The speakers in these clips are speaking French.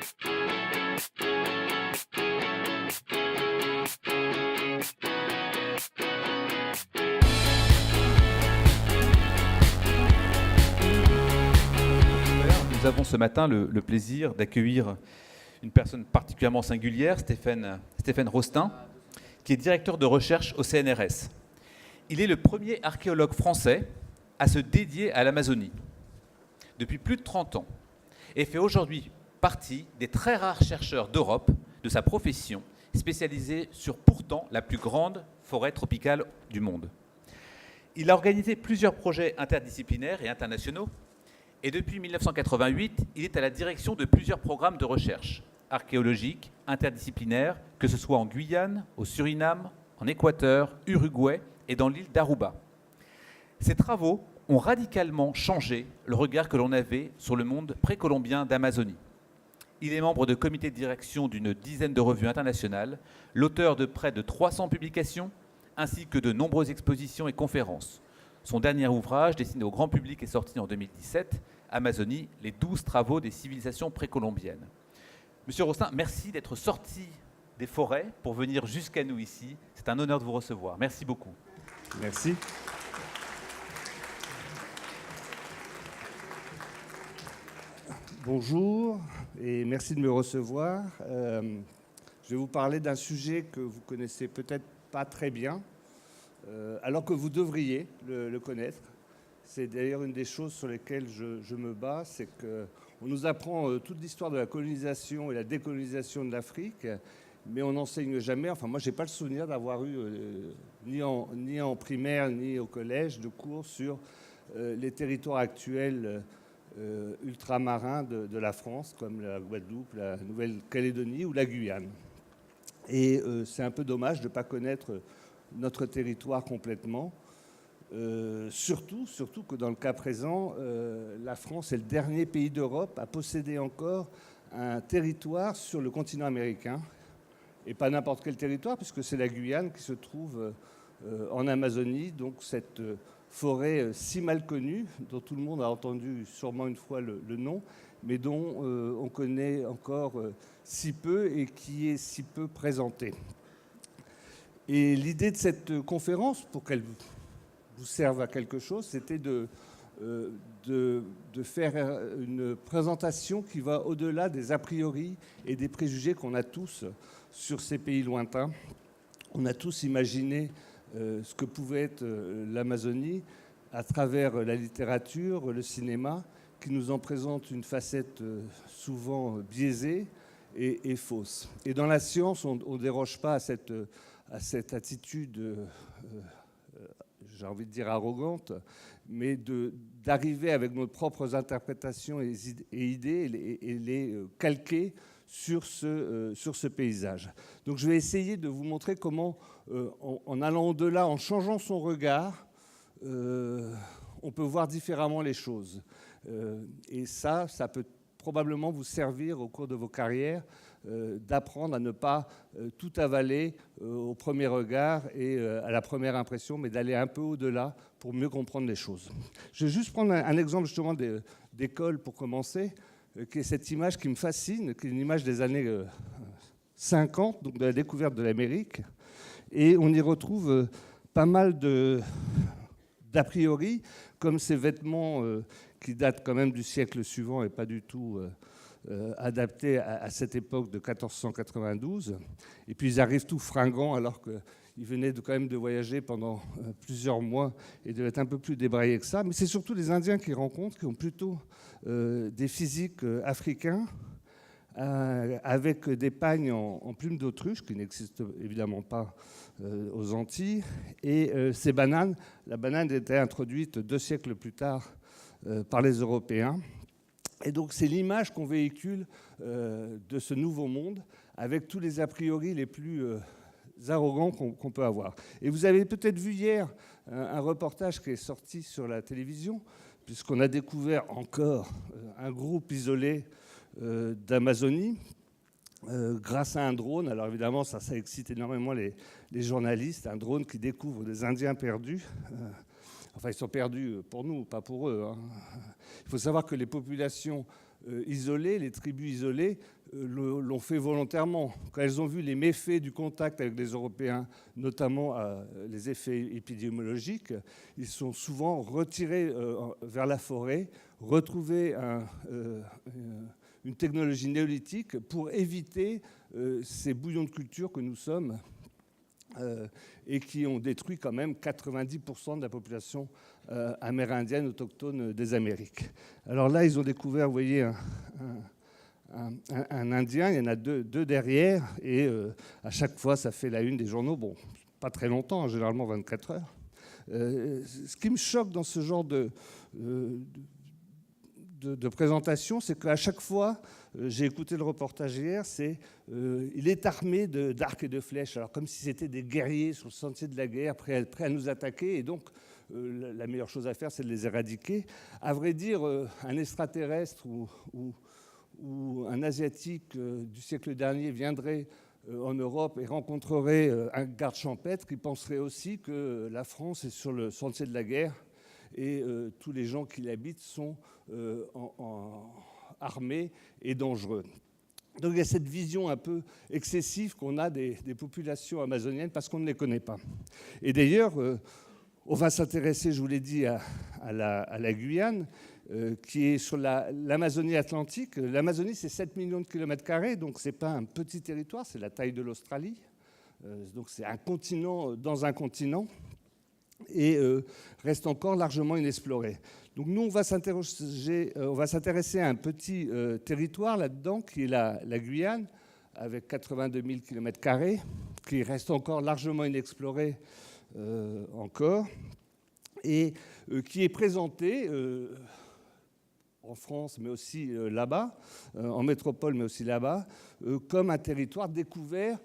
Nous avons ce matin le plaisir d'accueillir une personne particulièrement singulière, Stéphane Rostin, qui est directeur de recherche au CNRS. Il est le premier archéologue français à se dédier à l'Amazonie depuis plus de 30 ans et fait aujourd'hui partie des très rares chercheurs d'Europe de sa profession, spécialisés sur pourtant la plus grande forêt tropicale du monde. Il a organisé plusieurs projets interdisciplinaires et internationaux, et depuis 1988, il est à la direction de plusieurs programmes de recherche archéologiques, interdisciplinaires, que ce soit en Guyane, au Suriname, en Équateur, Uruguay et dans l'île d'Aruba. Ces travaux ont radicalement changé le regard que l'on avait sur le monde précolombien d'Amazonie. Il est membre de comités de direction d'une dizaine de revues internationales, l'auteur de près de 300 publications, ainsi que de nombreuses expositions et conférences. Son dernier ouvrage, destiné au grand public, est sorti en 2017, Amazonie, les 12 travaux des civilisations précolombiennes. Monsieur Rostin, merci d'être sorti des forêts pour venir jusqu'à nous ici. C'est un honneur de vous recevoir. Merci beaucoup. Merci. Bonjour et merci de me recevoir. Je vais vous parler d'un sujet que vous connaissez peut-être pas très bien, alors que vous devriez le connaître. C'est d'ailleurs une des choses sur lesquelles je me bats, c'est qu'on nous apprend toute l'histoire de la colonisation et la décolonisation de l'Afrique, mais on n'enseigne jamais, enfin moi je n'ai pas le souvenir d'avoir eu, ni en primaire ni au collège, de cours sur les territoires actuels ultramarins de la France, comme la Guadeloupe, la Nouvelle-Calédonie ou la Guyane. Et c'est un peu dommage de ne pas connaître notre territoire complètement. Surtout que dans le cas présent, la France est le dernier pays d'Europe à posséder encore un territoire sur le continent américain. Et pas n'importe quel territoire, puisque c'est la Guyane qui se trouve en Amazonie, donc cette forêt si mal connue, dont tout le monde a entendu sûrement une fois le nom, mais dont on connaît encore si peu et qui est si peu présentée. Et l'idée de cette conférence, pour qu'elle vous serve à quelque chose, c'était de faire une présentation qui va au-delà des a priori et des préjugés qu'on a tous sur ces pays lointains. On a tous imaginé ce que pouvait être l'Amazonie à travers la littérature, le cinéma, qui nous en présente une facette souvent biaisée et fausse. Et dans la science, on ne déroge pas à cette attitude, j'ai envie de dire arrogante, mais d'arriver avec nos propres interprétations et idées et les calquer sur ce paysage. Donc je vais essayer de vous montrer comment, en allant au-delà, en changeant son regard, on peut voir différemment les choses. Et ça peut probablement vous servir au cours de vos carrières d'apprendre à ne pas tout avaler au premier regard et à la première impression, mais d'aller un peu au-delà pour mieux comprendre les choses. Je vais juste prendre un exemple justement d'école pour commencer, qui est cette image qui me fascine, qui est une image des années 50, donc de la découverte de l'Amérique. Et on y retrouve pas mal d'a priori, comme ces vêtements qui datent quand même du siècle suivant et pas du tout adaptés à cette époque de 1492. Et puis ils arrivent tout fringants alors qu'ils venaient quand même de voyager pendant plusieurs mois et devaient être un peu plus débraillés que ça. Mais c'est surtout les Indiens qu'ils rencontrent qui ont plutôt des physiques africains avec des pagnes en plumes d'autruche qui n'existent évidemment pas aux Antilles. Et ces bananes, la banane était introduite 2 siècles plus tard par les Européens. Et donc c'est l'image qu'on véhicule de ce nouveau monde avec tous les a priori les plus arrogants qu'on peut avoir. Et vous avez peut-être vu hier un reportage qui est sorti sur la télévision, puisqu'on a découvert encore un groupe isolé d'Amazonie grâce à un drone. Alors évidemment, ça excite énormément les journalistes. Un drone qui découvre des Indiens perdus. Enfin, ils sont perdus pour nous, pas pour eux. Il faut savoir que les populations isolées, les tribus isolées, l'ont fait volontairement. Quand elles ont vu les méfaits du contact avec les Européens, notamment les effets épidémiologiques, ils sont souvent retirés vers la forêt, retrouver une technologie néolithique pour éviter ces bouillons de culture que nous sommes et qui ont détruit quand même 90% de la population amérindienne autochtone des Amériques. Alors là, ils ont découvert, vous voyez, un Indien, il y en a deux derrière, et à chaque fois, ça fait la une des journaux. Bon, pas très longtemps, généralement 24 heures. Ce qui me choque dans ce genre de présentation, c'est qu'à chaque fois, j'ai écouté le reportage hier, il est armé d'arcs et de flèches, alors comme si c'était des guerriers sur le sentier de la guerre, prêts à nous attaquer, et donc la meilleure chose à faire, c'est de les éradiquer. À vrai dire, un extraterrestre ou un asiatique du siècle dernier viendrait en Europe et rencontrerait un garde champêtre qui penserait aussi que la France est sur le sentier de la guerre, et tous les gens qui l'habitent sont armés et dangereux. Donc il y a cette vision un peu excessive qu'on a des populations amazoniennes parce qu'on ne les connaît pas. Et d'ailleurs, on va s'intéresser, je vous l'ai dit, à la Guyane, qui est sur l'Amazonie atlantique. L'Amazonie, c'est 7 millions de kilomètres carrés, donc ce n'est pas un petit territoire, c'est la taille de l'Australie. Donc c'est un continent dans un continent, et reste encore largement inexploré. Donc nous, on va s'intéresser à un petit territoire là-dedans, qui est la Guyane, avec 82 000 km², qui reste encore largement inexploré encore, et qui est présenté en France, mais aussi là-bas, en métropole, mais aussi là-bas, comme un territoire découvert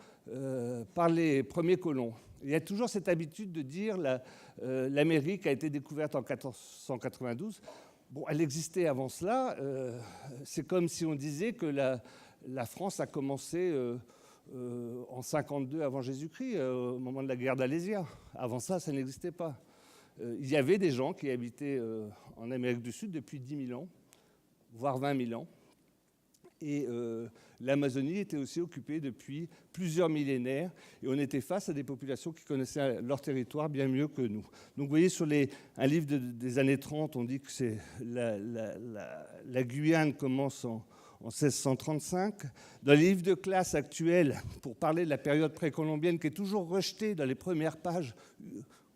par les premiers colons. Il y a toujours cette habitude de dire l'Amérique a été découverte en 1492. Bon, elle existait avant cela. C'est comme si on disait que la France a commencé en 52 avant Jésus-Christ, au moment de la guerre d'Alésia. Avant ça, ça n'existait pas. Il y avait des gens qui habitaient en Amérique du Sud depuis 10 000 ans, voire 20 000 ans. Et l'Amazonie était aussi occupée depuis plusieurs millénaires, et on était face à des populations qui connaissaient leur territoire bien mieux que nous. Donc vous voyez, sur un livre des années 30, on dit que la Guyane commence en 1635. Dans les livres de classe actuels, pour parler de la période précolombienne, qui est toujours rejetée dans les premières pages,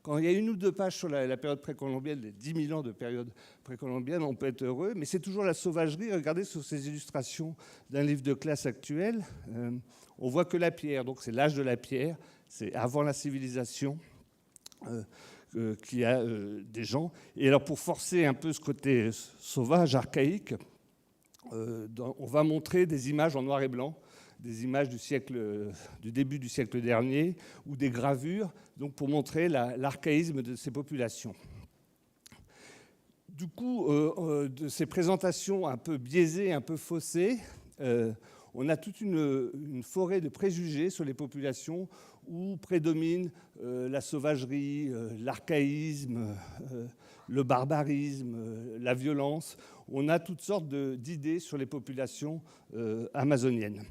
quand il y a une ou deux pages sur la période précolombienne, les 10 000 ans de période précolombienne, on peut être heureux, mais c'est toujours la sauvagerie. Regardez sur ces illustrations d'un livre de classe actuel, on voit que la pierre, donc c'est l'âge de la pierre, c'est avant la civilisation qu'il y a des gens. Et alors pour forcer un peu ce côté sauvage, archaïque, on va montrer des images en noir et blanc, des images du début du siècle dernier, ou des gravures, donc pour montrer l'archaïsme de ces populations. Du coup, de ces présentations un peu biaisées, un peu faussées, on a toute une forêt de préjugés sur les populations où prédomine la sauvagerie, l'archaïsme, le barbarisme, la violence. On a toutes sortes d'idées sur les populations amazoniennes.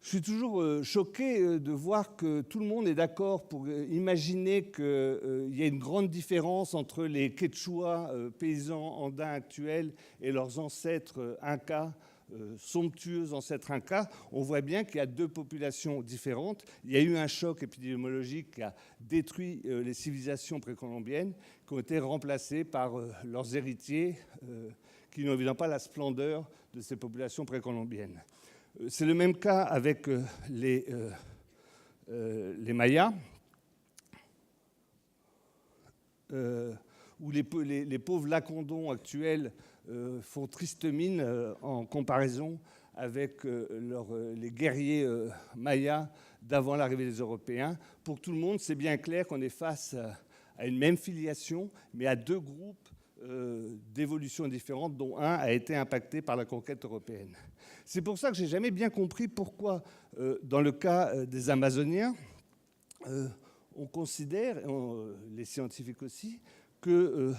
Je suis toujours choqué de voir que tout le monde est d'accord pour imaginer qu'il y a une grande différence entre les Quechua, paysans andins actuels, et leurs ancêtres Incas, somptueux ancêtres Incas. On voit bien qu'il y a deux populations différentes. Il y a eu un choc épidémiologique qui a détruit les civilisations précolombiennes, qui ont été remplacées par leurs héritiers, qui n'ont évidemment pas la splendeur de ces populations précolombiennes. C'est le même cas avec les Mayas, où les pauvres Lacandons actuels font triste mine en comparaison avec les guerriers mayas d'avant l'arrivée des Européens. Pour tout le monde, c'est bien clair qu'on est face à une même filiation, mais à deux groupes d'évolutions différentes, dont un a été impacté par la conquête européenne. C'est pour ça que je n'ai jamais bien compris pourquoi, dans le cas des Amazoniens, on considère, les scientifiques aussi, que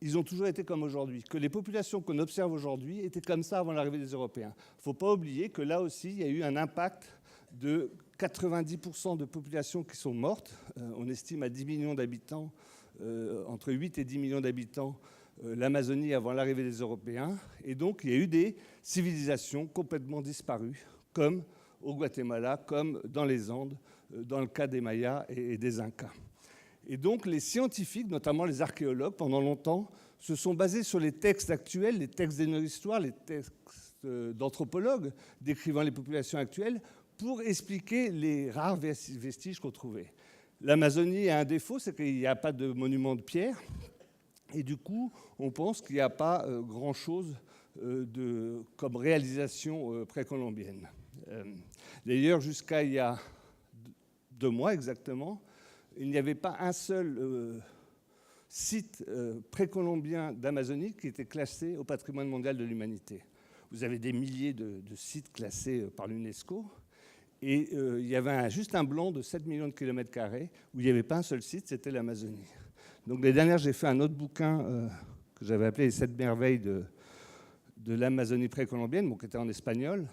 ils ont toujours été comme aujourd'hui, que les populations qu'on observe aujourd'hui étaient comme ça avant l'arrivée des Européens. Il ne faut pas oublier que là aussi, il y a eu un impact de 90% de populations qui sont mortes. On estime à 10 millions d'habitants, entre 8 et 10 millions d'habitants, l'Amazonie avant l'arrivée des Européens. Et donc, il y a eu des civilisations complètement disparues, comme au Guatemala, comme dans les Andes, dans le cas des Mayas et des Incas. Et donc, les scientifiques, notamment les archéologues, pendant longtemps, se sont basés sur les textes actuels, les textes des histoires, les textes d'anthropologues décrivant les populations actuelles, pour expliquer les rares vestiges qu'on trouvait. L'Amazonie a un défaut, c'est qu'il n'y a pas de monument de pierre. Et du coup, on pense qu'il n'y a pas grand-chose comme réalisation précolombienne. D'ailleurs, jusqu'à il y a 2 mois exactement, il n'y avait pas un seul site précolombien d'Amazonie qui était classé au patrimoine mondial de l'humanité. Vous avez des milliers de sites classés par l'UNESCO. Et il y avait juste un blanc de 7 millions de kilomètres carrés où il n'y avait pas un seul site, c'était l'Amazonie. Donc l'année dernière, j'ai fait un autre bouquin que j'avais appelé « Les 7 merveilles de l'Amazonie précolombienne », qui était en espagnol,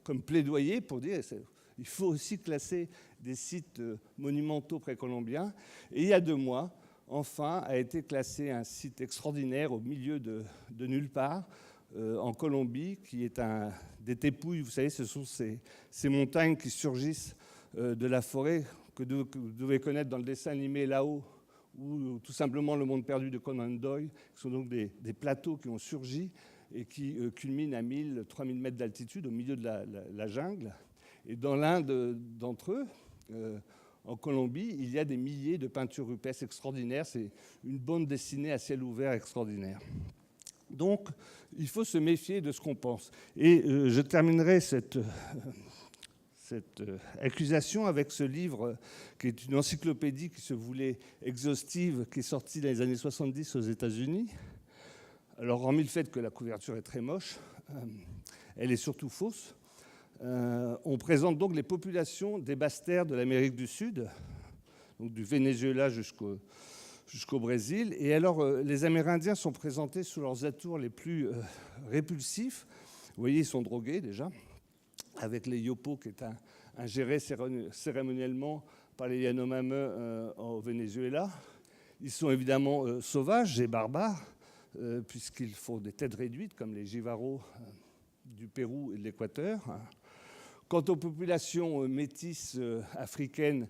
comme plaidoyer pour dire qu'il faut aussi classer des sites monumentaux précolombiens. Et il y a 2 mois, enfin, a été classé un site extraordinaire au milieu de nulle part, en Colombie, qui est des tepuyes. Vous savez, ce sont ces montagnes qui surgissent de la forêt que vous devez connaître dans le dessin animé là-haut, ou tout simplement Le Monde perdu de Conan Doyle, qui sont donc des plateaux qui ont surgi et qui culminent à 1000, 3000 mètres d'altitude au milieu de la jungle. Et dans l'un d'entre eux, en Colombie, il y a des milliers de peintures rupestres extraordinaires. C'est une bande dessinée à ciel ouvert extraordinaire. Donc, il faut se méfier de ce qu'on pense. Et je terminerai cette accusation avec ce livre qui est une encyclopédie qui se voulait exhaustive, qui est sortie dans les années 70 aux États-Unis. Alors, hormis le fait que la couverture est très moche, elle est surtout fausse. On présente donc les populations des basses terres de l'Amérique du Sud, donc du Venezuela jusqu'au Brésil. Et alors, les Amérindiens sont présentés sous leurs atours les plus répulsifs. Vous voyez, ils sont drogués déjà, avec les Yopo, qui est ingéré cérémoniellement par les Yanomami au Venezuela. Ils sont évidemment sauvages et barbares, puisqu'ils font des têtes réduites, comme les Jivaros du Pérou et de l'Équateur. Quant aux populations métisses africaines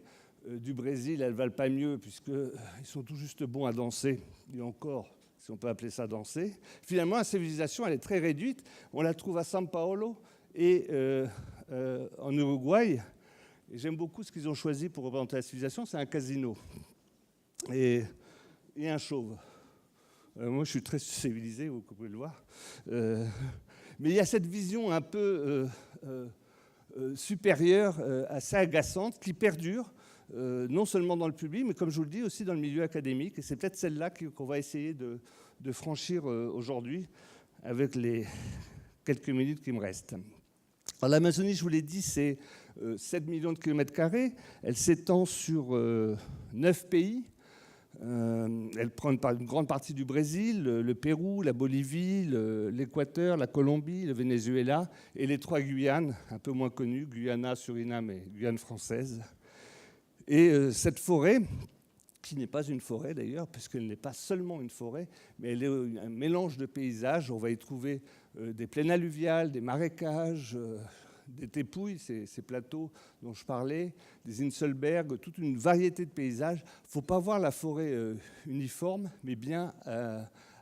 du Brésil, elles ne valent pas mieux, puisqu'ils sont tout juste bons à danser, et encore, si on peut appeler ça danser. Finalement, la civilisation, elle est très réduite. On la trouve à São Paulo et en Uruguay. Et j'aime beaucoup ce qu'ils ont choisi pour représenter la civilisation, c'est un casino et un chauve. Moi, je suis très civilisé, vous pouvez le voir. Mais il y a cette vision un peu supérieure, assez agaçante, qui perdure, non seulement dans le public, mais comme je vous le dis, aussi dans le milieu académique. Et c'est peut-être celle-là qu'on va essayer de franchir aujourd'hui avec les quelques minutes qui me restent. Alors, l'Amazonie, je vous l'ai dit, c'est 7 millions de kilomètres carrés. Elle s'étend sur 9 pays. Elle prend une grande partie du Brésil, le Pérou, la Bolivie, l'Équateur, la Colombie, le Venezuela et les 3 Guyanes, un peu moins connues, Guyana, Suriname et Guyane française. Et cette forêt, qui n'est pas une forêt d'ailleurs, puisqu'elle n'est pas seulement une forêt, mais elle est un mélange de paysages. On va y trouver des plaines alluviales, des marécages, des tepuyes, ces plateaux dont je parlais, des Inselberg, toute une variété de paysages. Il ne faut pas voir la forêt uniforme, mais bien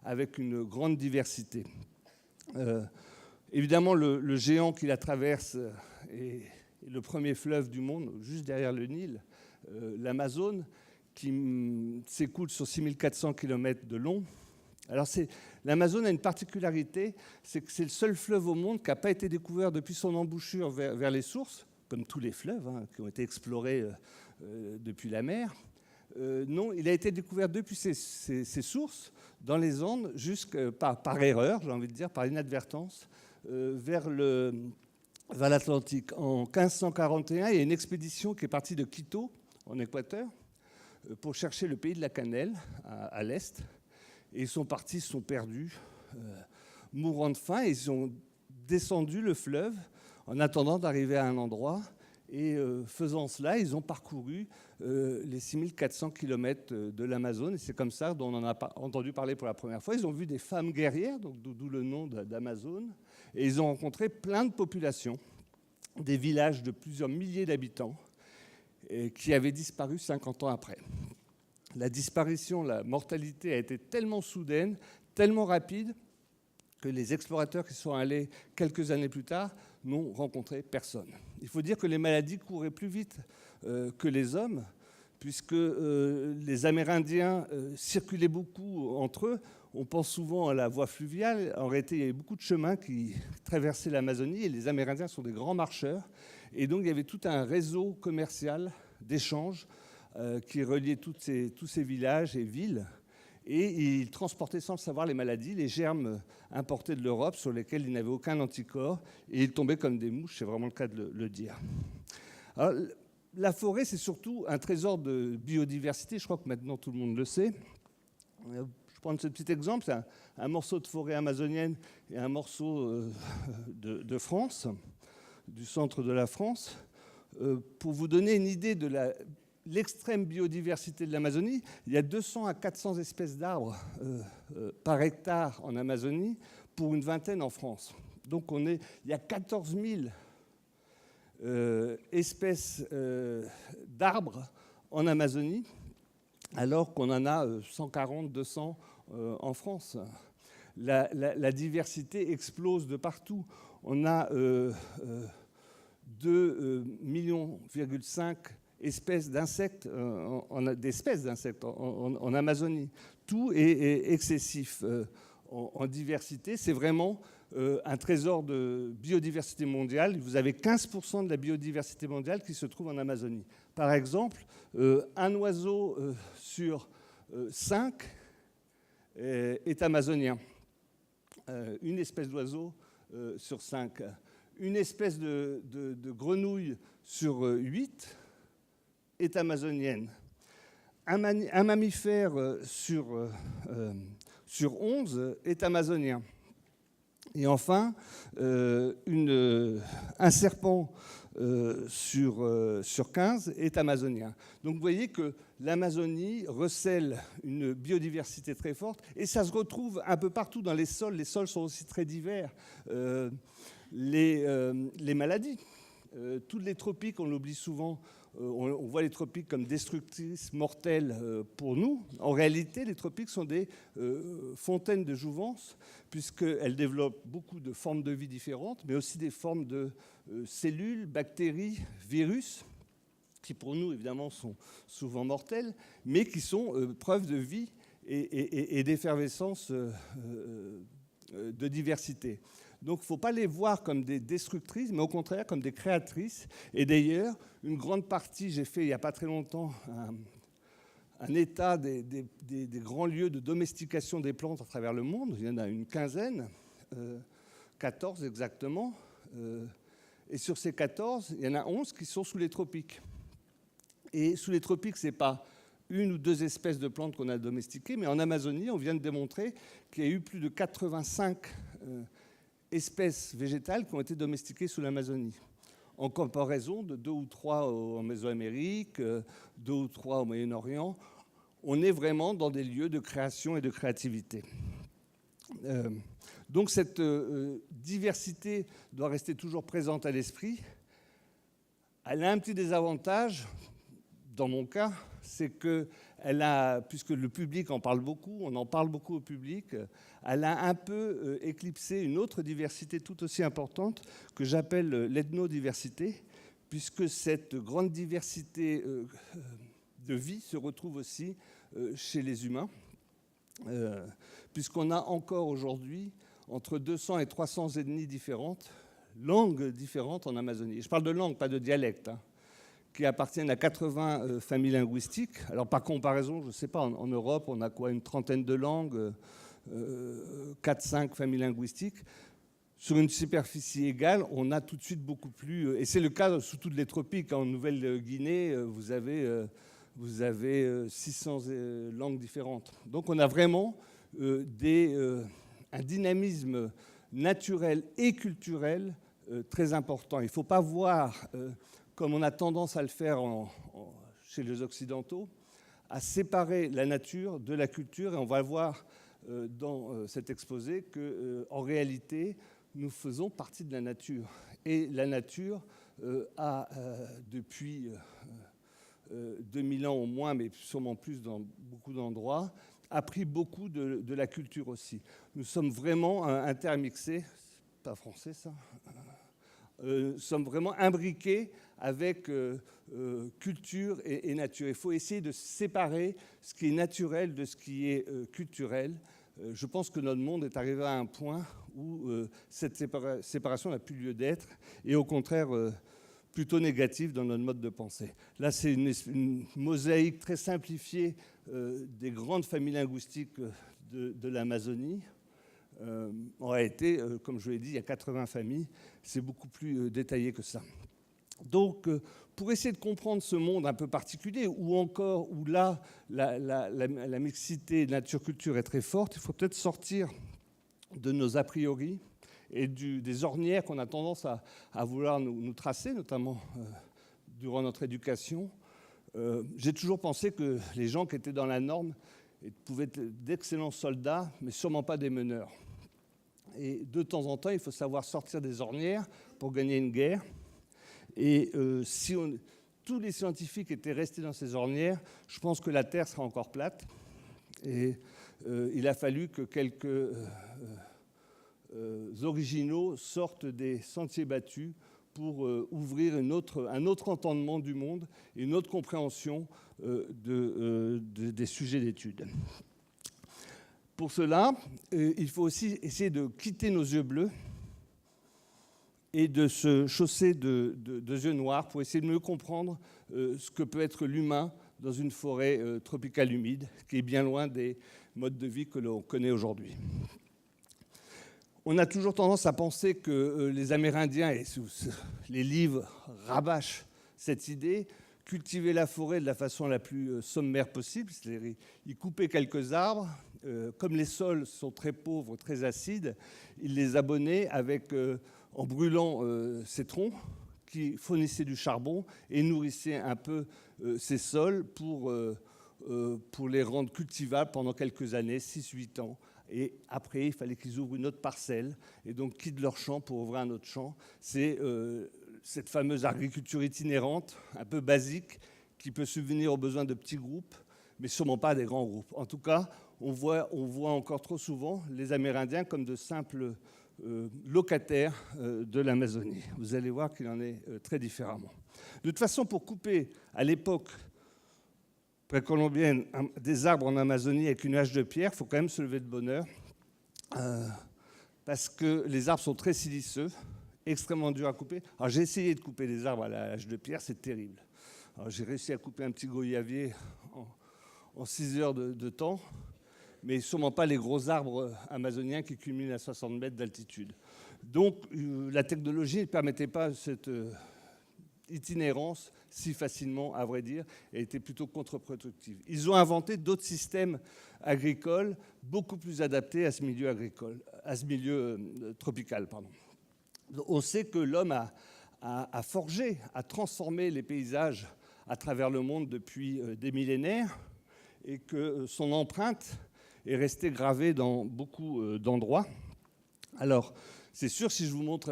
avec une grande diversité. Évidemment, le géant qui la traverse est le premier fleuve du monde, juste derrière le Nil, l'Amazone, qui s'écoule sur 6400 km de long. Alors l'Amazone a une particularité, c'est que c'est le seul fleuve au monde qui n'a pas été découvert depuis son embouchure vers les sources, comme tous les fleuves qui ont été explorés depuis la mer. Non, il a été découvert depuis ses sources, dans les Andes, par erreur, j'ai envie de dire, par inadvertance, vers l'Atlantique. En 1541, il y a une expédition qui est partie de Quito, en Équateur, pour chercher le pays de la cannelle, à l'est. Et ils sont partis, ils se sont perdus, mourant de faim. Ils ont descendu le fleuve en attendant d'arriver à un endroit. Et faisant cela, ils ont parcouru les 6400 km de l'Amazone. Et c'est comme ça dont on en a entendu parler pour la première fois. Ils ont vu des femmes guerrières, donc d'où le nom d'Amazone. Et ils ont rencontré plein de populations, des villages de plusieurs milliers d'habitants qui avaient disparu 50 ans après. La disparition, la mortalité a été tellement soudaine, tellement rapide, que les explorateurs qui sont allés quelques années plus tard n'ont rencontré personne. Il faut dire que les maladies couraient plus vite que les hommes, puisque les Amérindiens circulaient beaucoup entre eux. On pense souvent à la voie fluviale. En réalité, il y avait beaucoup de chemins qui traversaient l'Amazonie, et les Amérindiens sont des grands marcheurs. Et donc, il y avait tout un réseau commercial d'échanges qui reliait tous ces villages et villes. Et ils transportaient sans le savoir les maladies, les germes importés de l'Europe sur lesquels ils n'avaient aucun anticorps, et ils tombaient comme des mouches, c'est vraiment le cas de le dire. Alors, la forêt, c'est surtout un trésor de biodiversité, je crois que maintenant tout le monde le sait. Je prends ce petit exemple, c'est un morceau de forêt amazonienne et un morceau de France, du centre de la France. Pour vous donner une idée de l'extrême biodiversité de l'Amazonie, il y a 200 à 400 espèces d'arbres par hectare en Amazonie, pour une vingtaine en France. Donc il y a 14 000 espèces d'arbres en Amazonie, alors qu'on en a 140, 200 en France. La diversité explose de partout. On a 2,5 millions espèces d'insectes, d'espèces d'insectes en Amazonie. Tout est excessif en diversité. C'est vraiment un trésor de biodiversité mondiale. Vous avez 15% de la biodiversité mondiale qui se trouve en Amazonie. Par exemple, un oiseau sur 5 est amazonien. Une espèce d'oiseau sur 5. Une espèce de grenouille sur 8 est amazonienne. Un mammifère sur 11 est amazonien. Et enfin, un serpent sur 15 est amazonien. Donc vous voyez que l'Amazonie recèle une biodiversité très forte, et ça se retrouve un peu partout dans les sols. Les sols sont aussi très divers. Les maladies, toutes les tropiques, on l'oublie souvent, on voit les tropiques comme destructrices, mortelles pour nous. En réalité, les tropiques sont des fontaines de jouvence, puisqu'elles développent beaucoup de formes de vie différentes, mais aussi des formes de cellules, bactéries, virus, qui pour nous, évidemment, sont souvent mortels, mais qui sont preuve de vie et d'effervescence de diversité. Donc, il ne faut pas les voir comme des destructrices, mais au contraire comme des créatrices. Et d'ailleurs, une grande partie, j'ai fait il n'y a pas très longtemps un état des grands lieux de domestication des plantes à travers le monde. Il y en a une quinzaine, 14 exactement. Et sur ces 14, il y en a 11 qui sont sous les tropiques. Et sous les tropiques, ce n'est pas une ou deux espèces de plantes qu'on a domestiquées, mais en Amazonie, on vient de démontrer qu'il y a eu plus de 85 espèces végétales qui ont été domestiquées sous l'Amazonie, en comparaison de 2 ou 3 en Mésoamérique, 2 ou 3 au Moyen-Orient. On est vraiment dans des lieux de création et de créativité. Donc cette diversité doit rester toujours présente à l'esprit. Elle a un petit désavantage, dans mon cas, c'est que puisque le public en parle beaucoup, on en parle beaucoup au public, elle a un peu éclipsé une autre diversité tout aussi importante que j'appelle l'ethnodiversité, puisque cette grande diversité de vie se retrouve aussi chez les humains, puisqu'on a encore aujourd'hui entre 200 et 300 ethnies différentes, langues différentes en Amazonie. Je parle de langue, pas de dialecte, qui appartiennent à 80 familles linguistiques. Alors par comparaison, je ne sais pas, en Europe, on a quoi, une trentaine de langues, 4-5 familles linguistiques. Sur une superficie égale, on a tout de suite beaucoup plus... Et c'est le cas sous toutes les tropiques. En Nouvelle-Guinée, vous avez 600 langues différentes. Donc on a vraiment un dynamisme naturel et culturel très important. Il ne faut pas voir, comme on a tendance à le faire chez les Occidentaux, à séparer la nature de la culture. Et on va voir dans cet exposé qu'en réalité, nous faisons partie de la nature. Et la nature a, depuis 2000 ans au moins, mais sûrement plus dans beaucoup d'endroits, a pris beaucoup de la culture aussi. Nous sommes vraiment intermixés, c'est pas français ça, nous sommes vraiment imbriqués avec culture et nature. Il faut essayer de séparer ce qui est naturel de ce qui est culturel. Je pense que notre monde est arrivé à un point où cette séparation n'a plus lieu d'être et au contraire plutôt négative dans notre mode de pensée. Là, c'est une mosaïque très simplifiée des grandes familles linguistiques de l'Amazonie. En réalité, comme je l'ai dit, il y a 80 familles. C'est beaucoup plus détaillé que ça. Donc, pour essayer de comprendre ce monde un peu particulier, ou encore où là, la mixité nature-culture est très forte, il faut peut-être sortir de nos a priori et des ornières qu'on a tendance à vouloir nous tracer, notamment durant notre éducation. J'ai toujours pensé que les gens qui étaient dans la norme pouvaient être d'excellents soldats, mais sûrement pas des meneurs. Et de temps en temps, il faut savoir sortir des ornières pour gagner une guerre. Et si tous les scientifiques étaient restés dans ces ornières, je pense que la Terre serait encore plate. Et il a fallu que quelques originaux sortent des sentiers battus pour ouvrir un autre entendement du monde et une autre compréhension des sujets d'étude. Pour cela, il faut aussi essayer de quitter nos yeux bleus et de se chausser de yeux noirs pour essayer de mieux comprendre ce que peut être l'humain dans une forêt tropicale humide, qui est bien loin des modes de vie que l'on connaît aujourd'hui. On a toujours tendance à penser que les Amérindiens, et les livres rabâchent cette idée, cultivaient la forêt de la façon la plus sommaire possible, c'est-à-dire ils coupaient quelques arbres, comme les sols sont très pauvres, très acides, ils les abonnaient en brûlant ces troncs qui fournissaient du charbon et nourrissaient un peu ces sols pour les rendre cultivables pendant quelques années, 6-8 ans. Et après, il fallait qu'ils ouvrent une autre parcelle et donc quittent leur champ pour ouvrir un autre champ. C'est cette fameuse agriculture itinérante, un peu basique, qui peut subvenir aux besoins de petits groupes, mais sûrement pas des grands groupes. En tout cas, on voit encore trop souvent les Amérindiens comme de simples locataires de l'Amazonie. Vous allez voir qu'il en est très différemment. De toute façon, pour couper à l'époque précolombienne des arbres en Amazonie avec une hache de pierre, il faut quand même se lever de bonne heure parce que les arbres sont très siliceux, extrêmement durs à couper. Alors j'ai essayé de couper des arbres à la hache de pierre, c'est terrible. Alors, j'ai réussi à couper un petit goyavier en 6 heures de temps, mais sûrement pas les gros arbres amazoniens qui culminent à 60 mètres d'altitude. Donc la technologie ne permettait pas cette itinérance si facilement, à vrai dire, et était plutôt contre-productive. Ils ont inventé d'autres systèmes agricoles beaucoup plus adaptés à ce milieu agricole, à ce milieu tropical, pardon. On sait que l'homme a forgé, a transformé les paysages à travers le monde depuis des millénaires et que son empreinte est restée gravée dans beaucoup d'endroits. Alors, c'est sûr, si je vous montre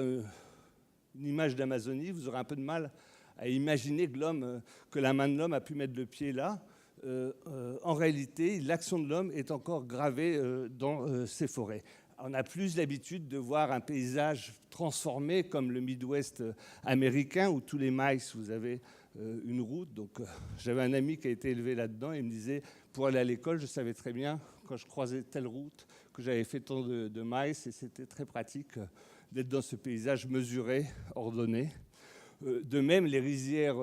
une image d'Amazonie, vous aurez un peu de mal à imaginer que la main de l'homme a pu mettre le pied là. En réalité, l'action de l'homme est encore gravée dans ces forêts. On a plus l'habitude de voir un paysage transformé comme le Midwest américain où tous les miles, vous avez une route. Donc, j'avais un ami qui a été élevé là-dedans et il me disait, pour aller à l'école, je savais très bien, quand je croisais telle route, que j'avais fait tant de miles et c'était très pratique d'être dans ce paysage mesuré, ordonné. De même, les rizières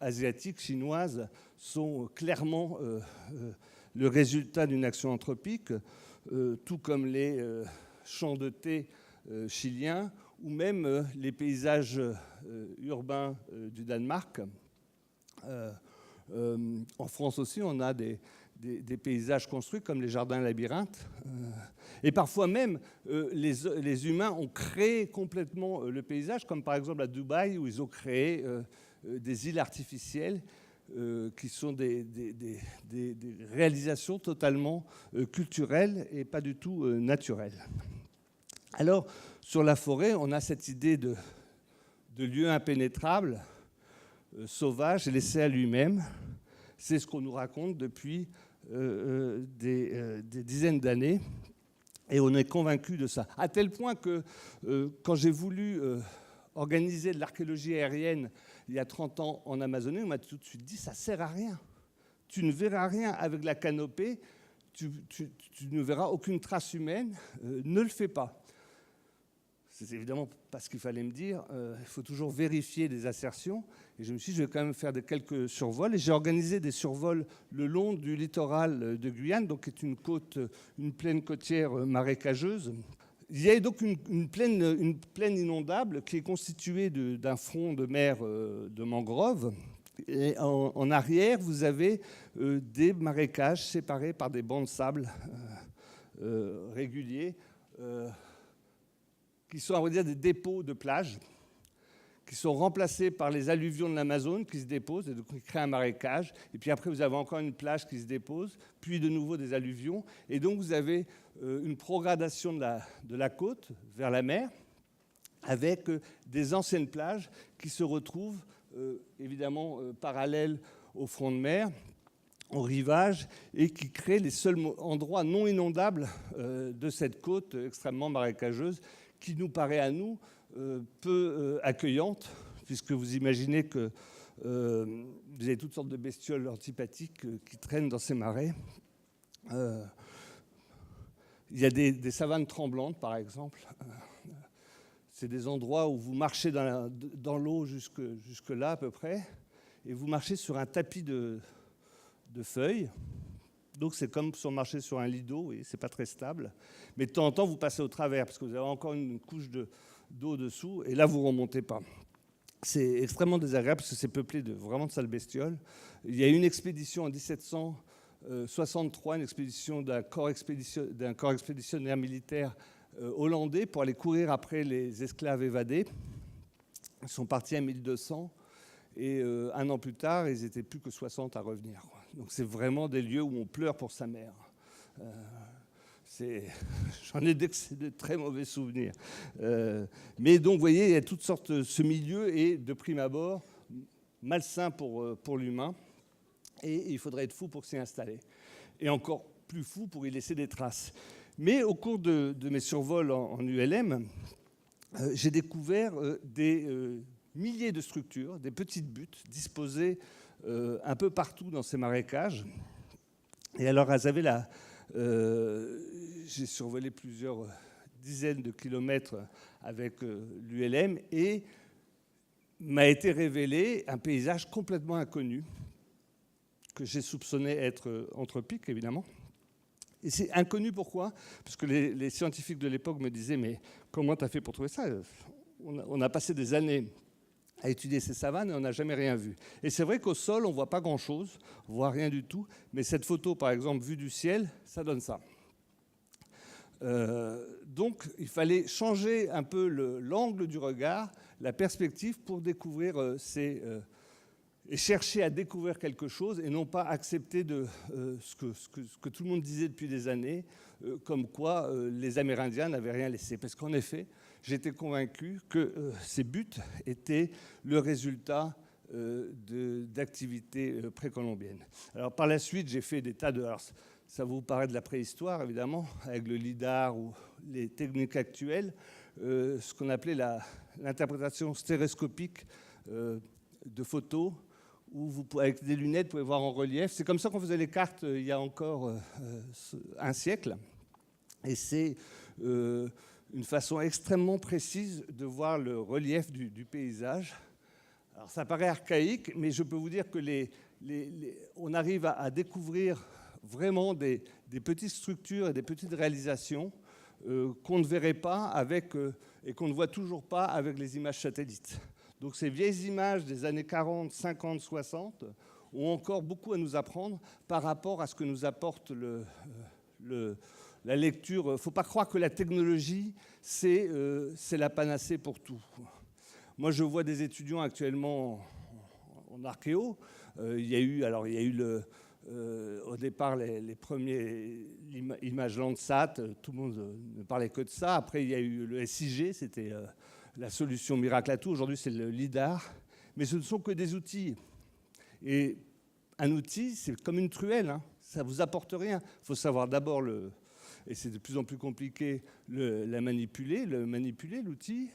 asiatiques, chinoises, sont clairement le résultat d'une action anthropique, tout comme les champs de thé chiliens ou même les paysages urbains du Danemark. En France aussi, on a des des paysages construits comme les jardins labyrinthes. Et parfois même, les humains ont créé complètement le paysage, comme par exemple à Dubaï, où ils ont créé des îles artificielles qui sont des réalisations totalement culturelles et pas du tout naturelles. Alors, sur la forêt, on a cette idée de lieu impénétrable, sauvage et laissé à lui-même. C'est ce qu'on nous raconte depuis des dizaines d'années. Et on est convaincu de ça. À tel point que quand j'ai voulu organiser de l'archéologie aérienne il y a 30 ans en Amazonie, on m'a tout de suite dit ça ne sert à rien. Tu ne verras rien avec la canopée, tu ne verras aucune trace humaine, ne le fais pas. C'est évidemment pas ce qu'il fallait me dire. Il faut toujours vérifier des assertions. Et je me suis dit, je vais quand même faire quelques survols. Et j'ai organisé des survols le long du littoral de Guyane, donc qui est une plaine côtière marécageuse. Il y a donc une plaine inondable qui est constituée d'un front de mer de mangroves. Et en arrière, vous avez des marécages séparés par des bancs de sable réguliers, qui sont, à vrai dire, des dépôts de plage, qui sont remplacés par les alluvions de l'Amazone qui se déposent, et donc qui créent un marécage. Et puis après, vous avez encore une plage qui se dépose, puis de nouveau des alluvions. Et donc, vous avez une progradation de la côte vers la mer, avec des anciennes plages qui se retrouvent, évidemment, parallèles au front de mer, au rivage, et qui créent les seuls endroits non inondables de cette côte extrêmement marécageuse, qui nous paraît à nous peu accueillante, puisque vous imaginez que vous avez toutes sortes de bestioles antipathiques qui traînent dans ces marais. Il y a des savanes tremblantes, par exemple. C'est des endroits où vous marchez dans l'eau jusque là, à peu près, et vous marchez sur un tapis de feuilles. Donc c'est comme si on marchait sur un lit d'eau, et c'est pas très stable. Mais de temps en temps, vous passez au travers, parce que vous avez encore une couche d'eau dessous, et là, vous ne remontez pas. C'est extrêmement désagréable, parce que c'est peuplé vraiment de sales bestioles. Il y a une expédition en 1763, une expédition d'un corps expéditionnaire militaire hollandais pour aller courir après les esclaves évadés. Ils sont partis à 1200, et un an plus tard, ils n'étaient plus que 60 à revenir. Donc c'est vraiment des lieux où on pleure pour sa mère. J'en ai de très mauvais souvenirs. Mais donc, vous voyez, il y a toutes sortes. Ce milieu est, de prime abord, malsain pour l'humain. Et il faudrait être fou pour s'y installer. Et encore plus fou pour y laisser des traces. Mais au cours de mes survols en ULM, j'ai découvert des milliers de structures, des petites buttes disposées un peu partout dans ces marécages. Et alors, elles avaient j'ai survolé plusieurs dizaines de kilomètres avec l'ULM et m'a été révélé un paysage complètement inconnu que j'ai soupçonné être anthropique, évidemment. Et c'est inconnu pourquoi ? Parce que les scientifiques de l'époque me disaient « Mais comment tu as fait pour trouver ça ? On a passé des années à étudier ces savanes et on n'a jamais rien vu. » Et c'est vrai qu'au sol, on ne voit pas grand-chose, on ne voit rien du tout. Mais cette photo, par exemple, vue du ciel, ça donne ça. Donc, il fallait changer un peu l'angle du regard, la perspective pour découvrir et chercher à découvrir quelque chose et non pas accepter ce que tout le monde disait depuis des années, comme quoi les Amérindiens n'avaient rien laissé. Parce qu'en effet, j'étais convaincu que ces buttes étaient le résultat d'activités précolombiennes. Alors par la suite, j'ai fait des tas de... Alors, ça vous paraît de la préhistoire, évidemment, avec le lidar ou les techniques actuelles, ce qu'on appelait l'interprétation stéréoscopique de photos, où avec des lunettes, vous pouvez voir en relief. C'est comme ça qu'on faisait les cartes il y a encore un siècle. Et c'est une façon extrêmement précise de voir le relief du paysage. Alors ça paraît archaïque, mais je peux vous dire que on arrive à découvrir vraiment des petites structures et des petites réalisations qu'on ne verrait pas et qu'on ne voit toujours pas avec les images satellites. Donc ces vieilles images des années 40, 50, 60, ont encore beaucoup à nous apprendre par rapport à ce que nous apporte la lecture. Il ne faut pas croire que la technologie, c'est la panacée pour tout. Moi, je vois des étudiants actuellement en archéo. Il y a eu au départ les premiers images Landsat, tout le monde ne parlait que de ça. Après, il y a eu le SIG, c'était la solution miracle à tout. Aujourd'hui, c'est le LIDAR. Mais ce ne sont que des outils. Et un outil, c'est comme une truelle, hein. Ça ne vous apporte rien. Il faut savoir d'abord, et c'est de plus en plus compliqué, le manipuler, l'outil.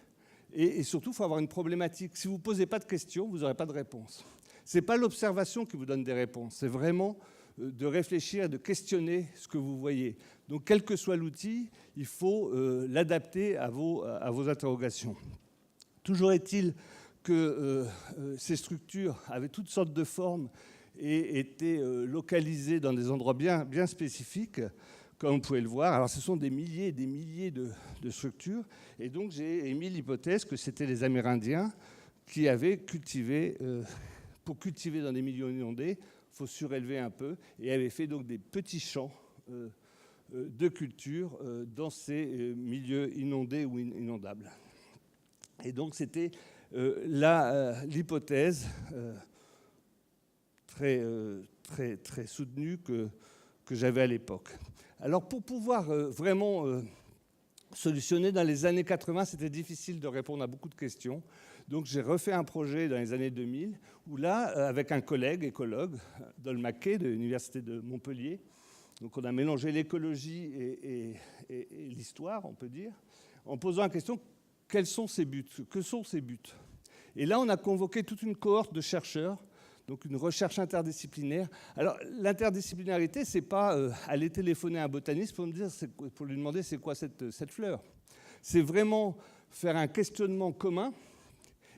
Et surtout, il faut avoir une problématique. Si vous ne posez pas de questions, vous n'aurez pas de réponse. Ce n'est pas l'observation qui vous donne des réponses. C'est vraiment de réfléchir, de questionner ce que vous voyez. Donc, quel que soit l'outil, il faut l'adapter à vos interrogations. Toujours est-il que ces structures avaient toutes sortes de formes et étaient localisées dans des endroits bien, bien spécifiques, comme vous pouvez le voir. Alors, ce sont des milliers et des milliers de structures. Et donc, j'ai émis l'hypothèse que c'était les Amérindiens qui avaient cultivé, pour cultiver dans des milieux inondés, il faut surélever un peu, et avaient fait donc des petits champs de culture dans ces milieux inondés ou inondables. Et donc, c'était l'hypothèse très soutenue que j'avais à l'époque. Alors, pour pouvoir vraiment solutionner, dans les années 80, c'était difficile de répondre à beaucoup de questions. Donc, j'ai refait un projet dans les années 2000, où là, avec un collègue écologue, Dol Mackay, de l'Université de Montpellier, donc on a mélangé l'écologie et l'histoire, on peut dire, en posant la question, quels sont ces buts? Que sont ces buts? Et là, on a convoqué toute une cohorte de chercheurs, donc une recherche interdisciplinaire. Alors, l'interdisciplinarité, ce n'est pas aller téléphoner à un botaniste pour lui demander c'est quoi cette fleur. C'est vraiment faire un questionnement commun,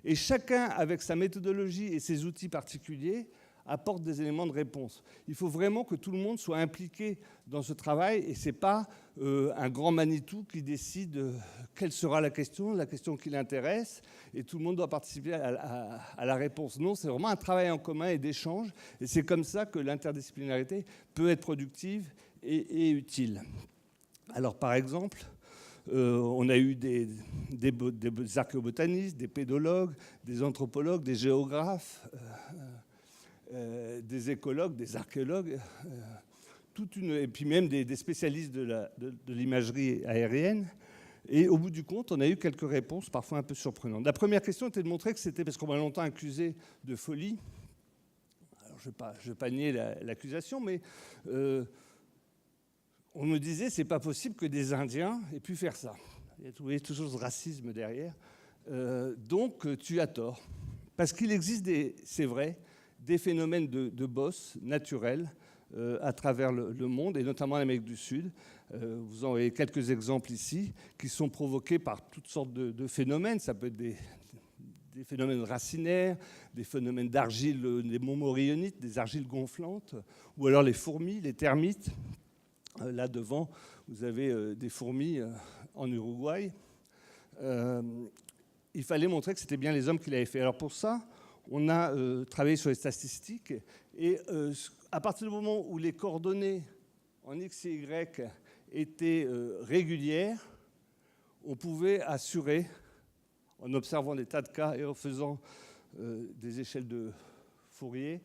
et chacun, avec sa méthodologie et ses outils particuliers, apporte des éléments de réponse. Il faut vraiment que tout le monde soit impliqué dans ce travail, et ce n'est pas un grand Manitou qui décide quelle sera la question qui l'intéresse, et tout le monde doit participer à la réponse. Non, c'est vraiment un travail en commun et d'échange, et c'est comme ça que l'interdisciplinarité peut être productive et utile. Alors, par exemple, on a eu des archéobotanistes, des pédologues, des anthropologues, des géographes, des écologues, des archéologues, et puis même des spécialistes de l'imagerie aérienne. Et au bout du compte, on a eu quelques réponses, parfois un peu surprenantes. La première question était de montrer que c'était, parce qu'on m'a longtemps accusé de folie, alors je ne vais pas nier l'accusation, mais on me disait, c'est pas possible que des Indiens aient pu faire ça. Il y a toujours ce racisme derrière. Donc, tu as tort. Parce qu'il existe, c'est vrai, des phénomènes de bosses naturels à travers le monde, et notamment en Amérique du Sud. Vous en avez quelques exemples ici, qui sont provoqués par toutes sortes de phénomènes. Ça peut être des phénomènes racinaires, des phénomènes d'argile, des montmorillonites, des argiles gonflantes, ou alors les fourmis, les termites. Là devant, vous avez des fourmis en Uruguay. Il fallait montrer que c'était bien les hommes qui l'avaient fait. Alors pour ça, on a travaillé sur les statistiques, et à partir du moment où les coordonnées en X et Y étaient régulières, on pouvait assurer, en observant des tas de cas et en faisant des échelles de Fourier,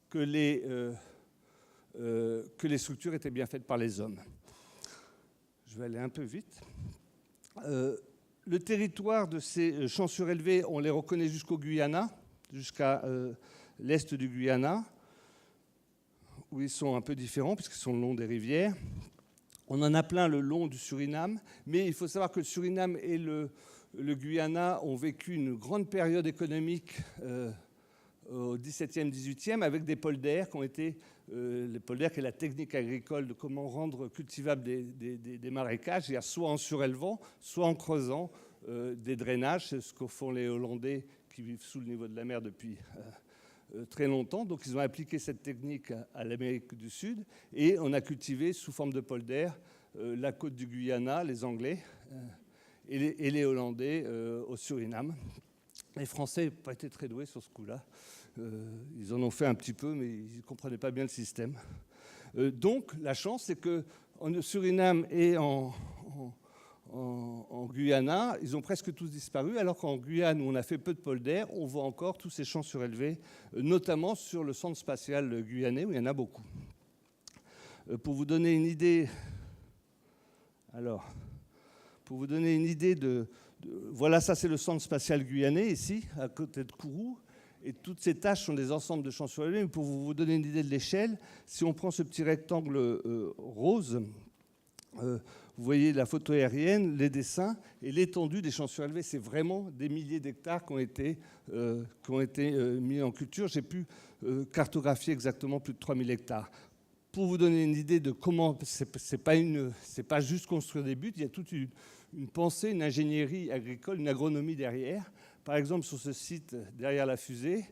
que les structures étaient bien faites par les hommes. Je vais aller un peu vite. Le territoire de ces champs surélevés, on les reconnaît jusqu'au Guyana, jusqu'à l'est du Guyana, où ils sont un peu différents, puisqu'ils sont le long des rivières. On en a plein le long du Suriname, mais il faut savoir que le Suriname et le Guyana ont vécu une grande période économique au XVIIe, XVIIIe, avec des polders qui ont été, les polders qui est la technique agricole de comment rendre cultivables des marécages, c'est-à-dire soit en surélevant, soit en creusant des drainages. C'est ce que font les Hollandais qui vivent sous le niveau de la mer depuis très longtemps. Donc ils ont appliqué cette technique à l'Amérique du Sud, et on a cultivé sous forme de polder la côte du Guyana, les Anglais, et les Hollandais au Suriname. Les Français n'ont pas été très doués sur ce coup-là. Ils en ont fait un petit peu, mais ils ne comprenaient pas bien le système. Donc, la chance, c'est qu'en Suriname et en Guyana, ils ont presque tous disparu, alors qu'en Guyane, où on a fait peu de polders, on voit encore tous ces champs surélevés, notamment sur le centre spatial guyanais, où il y en a beaucoup. Pour vous donner une idée, voilà, ça c'est le centre spatial guyanais, ici, à côté de Kourou. Et toutes ces tâches sont des ensembles de champs surélevés. Mais pour vous donner une idée de l'échelle, si on prend ce petit rectangle rose, vous voyez la photo aérienne, les dessins et l'étendue des champs surélevés. C'est vraiment des milliers d'hectares qui ont été mis en culture. J'ai pu cartographier exactement plus de 3000 hectares. Pour vous donner une idée de comment, c'est pas juste construire des buts, il y a toute une pensée, une ingénierie agricole, une agronomie derrière. Par exemple, sur ce site, derrière la fusée,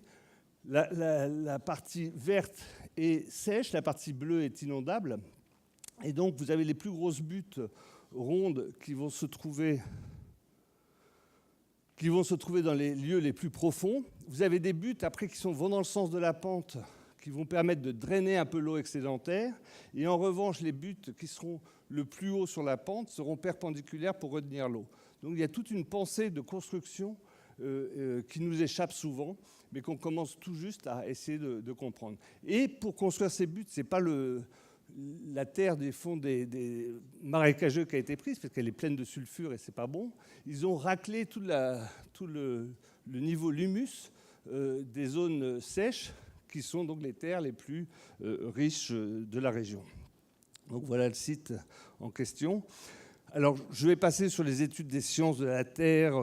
la partie verte est sèche, la partie bleue est inondable. Et donc, vous avez les plus grosses buttes rondes qui vont se trouver dans les lieux les plus profonds. Vous avez des buttes, après, qui vont dans le sens de la pente, qui vont permettre de drainer un peu l'eau excédentaire. Et en revanche, les buttes qui seront le plus haut sur la pente seront perpendiculaires pour retenir l'eau. Donc, il y a toute une pensée de construction qui nous échappe souvent, mais qu'on commence tout juste à essayer de comprendre. Et pour construire ces buttes, ce n'est pas la terre des fonds des marécageux qui a été prise, parce qu'elle est pleine de sulfure et ce n'est pas bon. Ils ont raclé tout le niveau l'humus des zones sèches, qui sont donc les terres les plus riches de la région. Donc voilà le site en question. Alors, je vais passer sur les études des sciences de la terre,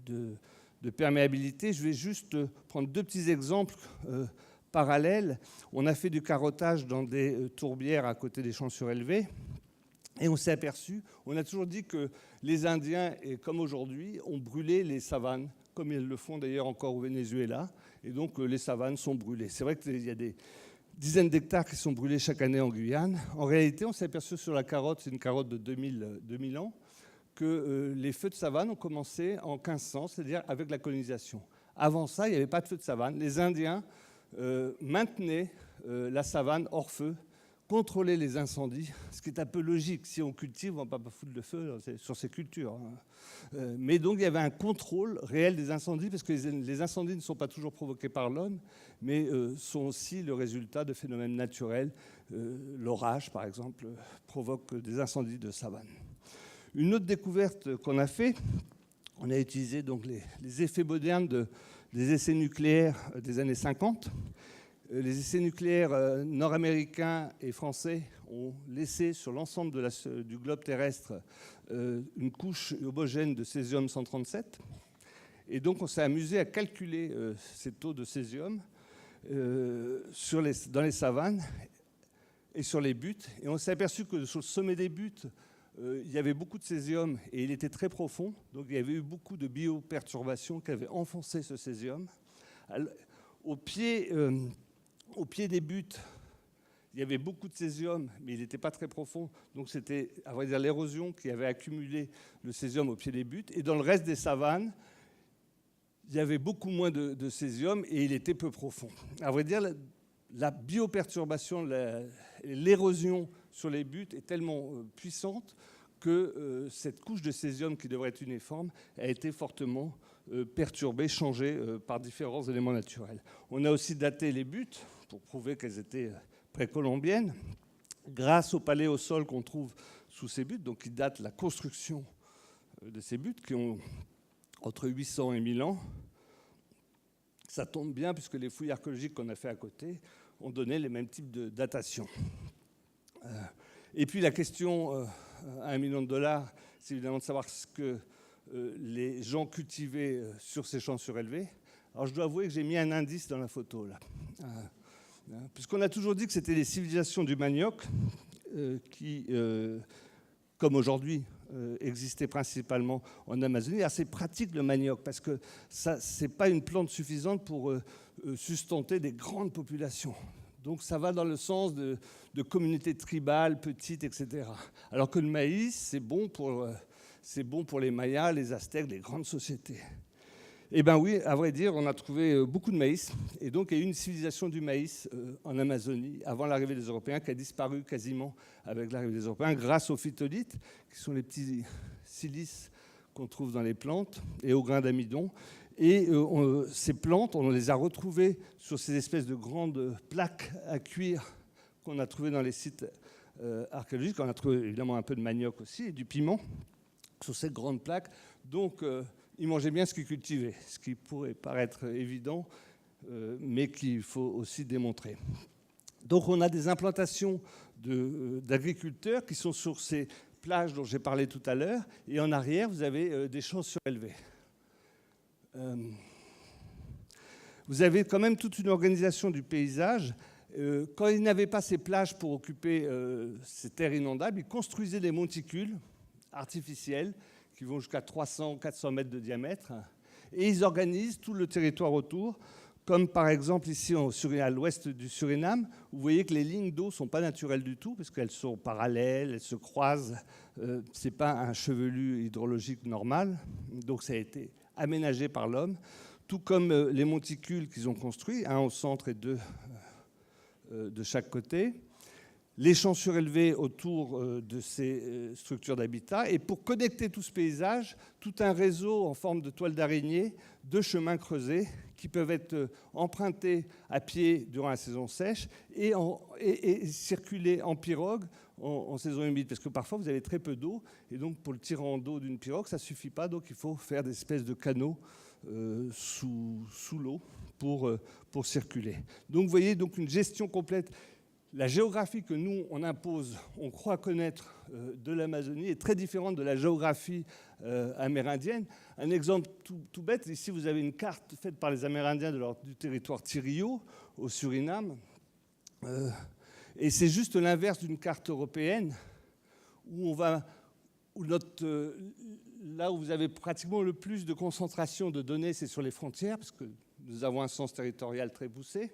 de perméabilité. Je vais juste prendre deux petits exemples parallèles. On a fait du carottage dans des tourbières à côté des champs surélevés. Et on s'est aperçu, on a toujours dit que les Indiens, et comme aujourd'hui, ont brûlé les savanes, comme ils le font d'ailleurs encore au Venezuela. Et donc, les savanes sont brûlées. C'est vrai qu'il y a des dizaines d'hectares qui sont brûlés chaque année en Guyane. En réalité, on s'est aperçu sur la carotte, c'est une carotte de 2000 ans, que les feux de savane ont commencé en 1500, c'est-à-dire avec la colonisation. Avant ça, il n'y avait pas de feux de savane. Les Indiens maintenaient la savane hors feu, contrôlaient les incendies, ce qui est un peu logique. Si on cultive, on ne va pas foutre le feu sur ces cultures. Mais donc, il y avait un contrôle réel des incendies, parce que les incendies ne sont pas toujours provoqués par l'homme, mais sont aussi le résultat de phénomènes naturels. L'orage, par exemple, provoque des incendies de savane. Une autre découverte qu'on a fait, on a utilisé donc les effets modernes des essais nucléaires des années 50. Les essais nucléaires nord-américains et français ont laissé sur l'ensemble du globe terrestre une couche homogène de césium-137. Et donc on s'est amusé à calculer ces taux de césium dans les savanes et sur les buttes. Et on s'est aperçu que sur le sommet des buttes, il y avait beaucoup de césium et il était très profond. Donc il y avait eu beaucoup de bioperturbations qui avaient enfoncé ce césium. Au pied des buttes, il y avait beaucoup de césium, mais il n'était pas très profond. Donc c'était, à vrai dire, l'érosion qui avait accumulé le césium au pied des buttes. Et dans le reste des savanes, il y avait beaucoup moins de césium et il était peu profond. À vrai dire, la bioperturbation, l'érosion sur les buttes est tellement puissante que cette couche de césium qui devrait être uniforme a été fortement perturbée, changée par différents éléments naturels. On a aussi daté les buttes pour prouver qu'elles étaient précolombiennes grâce au paléosol qu'on trouve sous ces buttes, donc qui date la construction de ces buttes qui ont entre 800 et 1000 ans. Ça tombe bien puisque les fouilles archéologiques qu'on a fait à côté ont donné les mêmes types de datation. Et puis la question à $1 million, c'est évidemment de savoir ce que les gens cultivaient sur ces champs surélevés. Alors je dois avouer que j'ai mis un indice dans la photo là. Puisqu'on a toujours dit que c'était les civilisations du manioc qui, comme aujourd'hui, existaient principalement en Amazonie. Alors c'est pratique le manioc parce que ça, c'est pas une plante suffisante pour sustenter des grandes populations. Donc ça va dans le sens de communautés tribales, petites, etc. Alors que le maïs, c'est bon pour les Mayas, les Aztèques, les grandes sociétés. Eh bien oui, à vrai dire, on a trouvé beaucoup de maïs. Et donc, il y a eu une civilisation du maïs en Amazonie avant l'arrivée des Européens qui a disparu quasiment avec l'arrivée des Européens grâce aux phytolithes, qui sont les petits silices qu'on trouve dans les plantes, et aux grains d'amidon. Et ces plantes, on les a retrouvées sur ces espèces de grandes plaques à cuire qu'on a trouvées dans les sites archéologiques. On a trouvé évidemment un peu de manioc aussi et du piment sur cette grande plaque. Donc, ils mangeaient bien ce qu'ils cultivaient, ce qui pourrait paraître évident, mais qu'il faut aussi démontrer. Donc on a des implantations d'agriculteurs qui sont sur ces plages dont j'ai parlé tout à l'heure, et en arrière, vous avez des champs surélevés. Vous avez quand même toute une organisation du paysage. Quand ils n'avaient pas ces plages pour occuper ces terres inondables, ils construisaient des monticules artificiels qui vont jusqu'à 300-400 mètres de diamètre. Et ils organisent tout le territoire autour, comme par exemple ici à l'ouest du Suriname, vous voyez que les lignes d'eau ne sont pas naturelles du tout, parce qu'elles sont parallèles, elles se croisent. Ce n'est pas un chevelu hydrologique normal, donc ça a été aménagé par l'homme, tout comme les monticules qu'ils ont construits, un au centre et deux de chaque côté. Les champs surélevés autour de ces structures d'habitat. Et pour connecter tout ce paysage, tout un réseau en forme de toile d'araignée de chemins creusés qui peuvent être empruntés à pied durant la saison sèche et circuler en pirogue en saison humide. Parce que parfois, vous avez très peu d'eau. Et donc, pour le tirant d'eau d'une pirogue, ça ne suffit pas. Donc, il faut faire des espèces de canaux sous l'eau pour circuler. Donc, vous voyez donc une gestion complète. La géographie que nous, on impose, on croit connaître de l'Amazonie est très différente de la géographie amérindienne. Un exemple tout bête, ici vous avez une carte faite par les Amérindiens du territoire Tirio, au Suriname. Et c'est juste l'inverse d'une carte européenne, là où vous avez pratiquement le plus de concentration de données, c'est sur les frontières, parce que nous avons un sens territorial très poussé.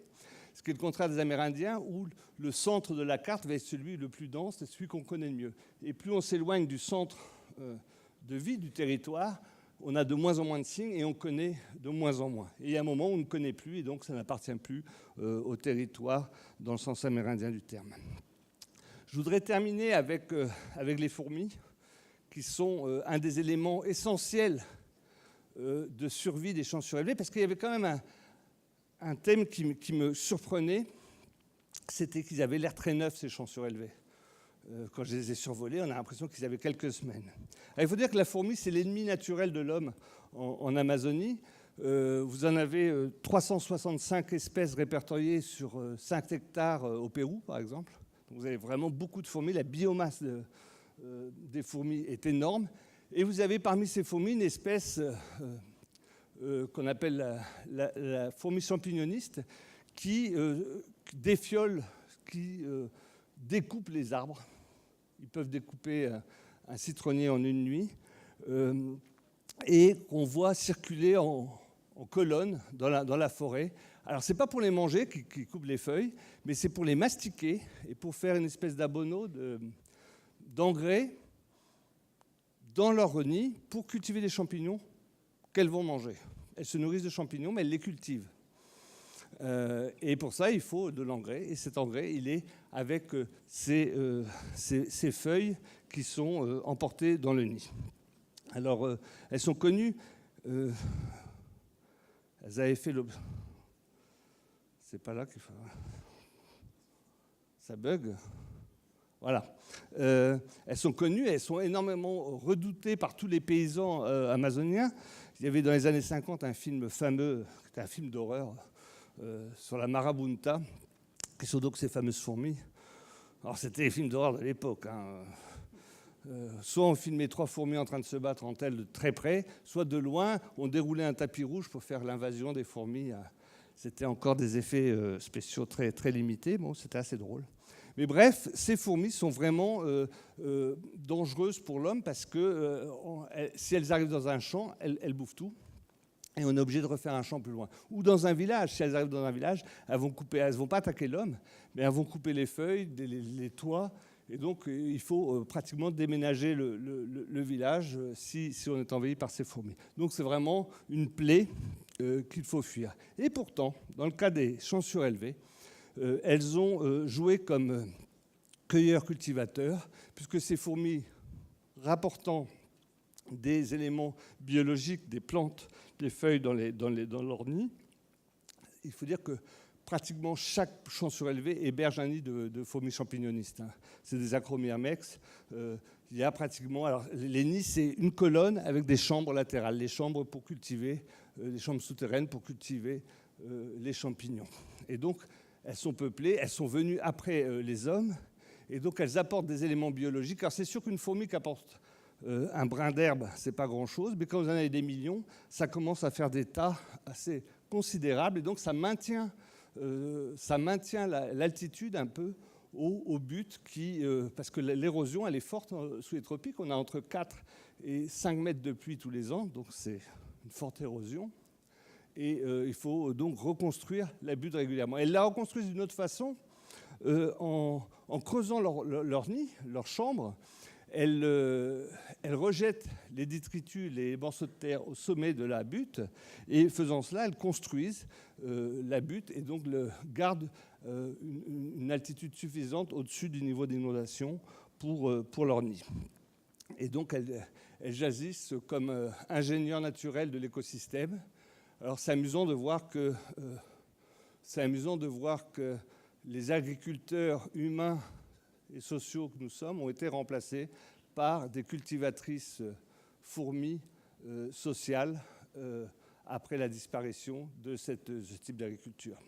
Ce qui est le contraire des Amérindiens, où le centre de la carte va être celui le plus dense, c'est celui qu'on connaît le mieux. Et plus on s'éloigne du centre de vie du territoire, on a de moins en moins de signes et on connaît de moins en moins. Et il y a un moment où on ne connaît plus, et donc ça n'appartient plus au territoire dans le sens amérindien du terme. Je voudrais terminer avec les fourmis, qui sont un des éléments essentiels de survie des champs surélevés, parce qu'il y avait quand même un thème qui me surprenait, c'était qu'ils avaient l'air très neufs, ces champs surélevés. Quand je les ai survolés, on a l'impression qu'ils avaient quelques semaines. Alors, il faut dire que la fourmi, c'est l'ennemi naturel de l'homme en Amazonie. Vous en avez 365 espèces répertoriées sur 5 hectares au Pérou, par exemple. Donc, vous avez vraiment beaucoup de fourmis. La biomasse des fourmis est énorme. Et vous avez parmi ces fourmis une espèce qu'on appelle la fourmi champignoniste, qui défiole, qui découpe les arbres. Ils peuvent découper un citronnier en une nuit, et qu'on voit circuler en colonne dans la forêt. Alors, ce n'est pas pour les manger qui coupent les feuilles, mais c'est pour les mastiquer et pour faire une espèce d'abonneau d'engrais dans leur nid pour cultiver des champignons qu'elles vont manger. Elles se nourrissent de champignons, mais elles les cultivent. Et pour ça, il faut de l'engrais. Et cet engrais, il est avec ces feuilles qui sont emportées dans le nid. Alors, elles sont connues. Elles avaient fait le... C'est pas là qu'il faut... Ça bug. Voilà. Elles sont connues, elles sont énormément redoutées par tous les paysans amazoniens. Il y avait dans les années 50 un film fameux, qui était un film d'horreur, sur la marabunta, qui sont donc ces fameuses fourmis. Alors c'était les films d'horreur de l'époque. Soit on filmait 3 fourmis en train de se battre entre elles de très près, soit de loin, on déroulait un tapis rouge pour faire l'invasion des fourmis. C'était encore des effets spéciaux très, très limités. Bon, c'était assez drôle. Mais bref, ces fourmis sont vraiment dangereuses pour l'homme parce que si elles arrivent dans un champ, elles bouffent tout. Et on est obligé de refaire un champ plus loin. Ou dans un village. Si elles arrivent dans un village, elles ne vont pas attaquer l'homme, mais elles vont couper les feuilles, les toits. Et donc, il faut pratiquement déménager le village si on est envahi par ces fourmis. Donc, c'est vraiment une plaie qu'il faut fuir. Et pourtant, dans le cas des champs surélevés, elles ont joué comme cueilleurs-cultivateurs, puisque ces fourmis rapportant des éléments biologiques, des plantes, des feuilles dans leur nid, il faut dire que pratiquement chaque champ surélevé héberge un nid de fourmis champignonistes. C'est des Acromyrmex. Il y a pratiquement... Alors, les nids, c'est une colonne avec des chambres latérales, les chambres pour cultiver, les chambres souterraines pour cultiver les champignons. Et donc, elles sont peuplées, elles sont venues après les hommes, et donc elles apportent des éléments biologiques. Alors, c'est sûr qu'une fourmi qui apporte un brin d'herbe, c'est pas grand-chose, mais quand vous en avez des millions, ça commence à faire des tas assez considérables, et donc ça maintient l'altitude un peu au but parce que l'érosion, elle est forte sous les tropiques. On a entre 4 et 5 mètres de pluie tous les ans, donc c'est une forte érosion. Et il faut donc reconstruire la butte régulièrement. Elles la reconstruisent d'une autre façon, en creusant leur nid, leur chambre. Elles rejettent les détritus, les morceaux de terre au sommet de la butte, et faisant cela, elles construisent la butte et donc gardent une altitude suffisante au-dessus du niveau d'inondation pour leur nid. Et donc elles jaillissent comme ingénieurs naturels de l'écosystème. Alors c'est amusant de voir que les agriculteurs humains et sociaux que nous sommes ont été remplacés par des cultivatrices fourmis sociales après la disparition de ce type d'agriculture.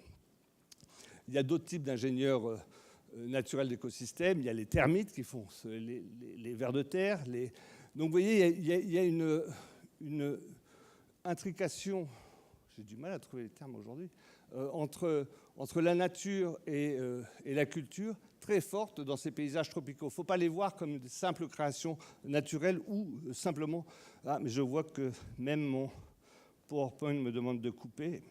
Il y a d'autres types d'ingénieurs naturels d'écosystèmes. Il y a les termites qui font les vers de terre. Donc vous voyez, il y a une intrication, j'ai du mal à trouver les termes aujourd'hui, entre la nature et la culture, très forte dans ces paysages tropicaux. Il ne faut pas les voir comme de simples créations naturelles ou simplement... Ah, mais je vois que même mon PowerPoint me demande de couper.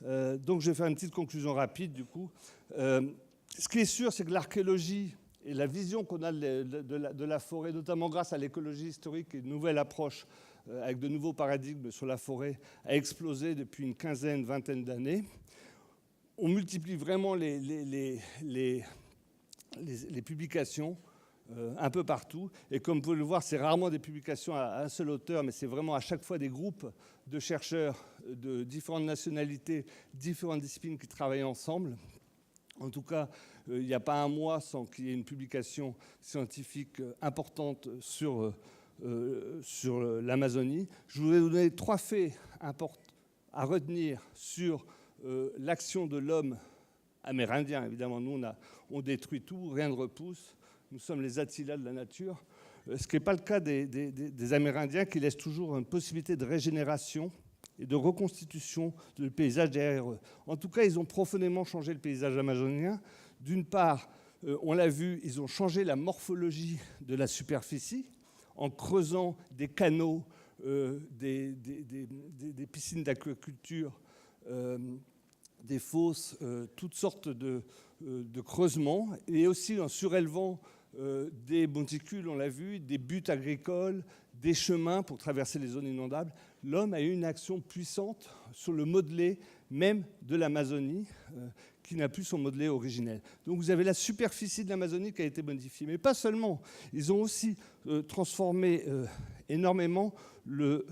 Donc je vais faire une petite conclusion rapide du coup. Ce qui est sûr, c'est que l'archéologie et la vision qu'on a de la forêt, notamment grâce à l'écologie historique et une nouvelle approche avec de nouveaux paradigmes sur la forêt, a explosé depuis une quinzaine, vingtaine d'années. On multiplie vraiment les publications un peu partout. Et comme vous pouvez le voir, c'est rarement des publications à un seul auteur, mais c'est vraiment à chaque fois des groupes de chercheurs de différentes nationalités, différentes disciplines qui travaillent ensemble. En tout cas, il n'y a pas un mois sans qu'il y ait une publication scientifique importante sur l'Amazonie. Je voudrais vous donner 3 faits importants à retenir sur l'action de l'homme amérindien. Évidemment, nous, on détruit tout, rien ne repousse. Nous sommes les Attila de la nature. Ce qui n'est pas le cas des Amérindiens, qui laissent toujours une possibilité de régénération et de reconstitution du paysage derrière eux. En tout cas, ils ont profondément changé le paysage amazonien. D'une part, on l'a vu, ils ont changé la morphologie de la superficie en creusant des canaux, des piscines d'aquaculture, des fosses, toutes sortes de creusements, et aussi en surélevant des monticules, on l'a vu, des buttes agricoles, des chemins pour traverser les zones inondables. L'homme a eu une action puissante sur le modelé même de l'Amazonie, qui n'a plus son modelé originel. Donc vous avez la superficie de l'Amazonie qui a été modifiée. Mais pas seulement. Ils ont aussi transformé énormément le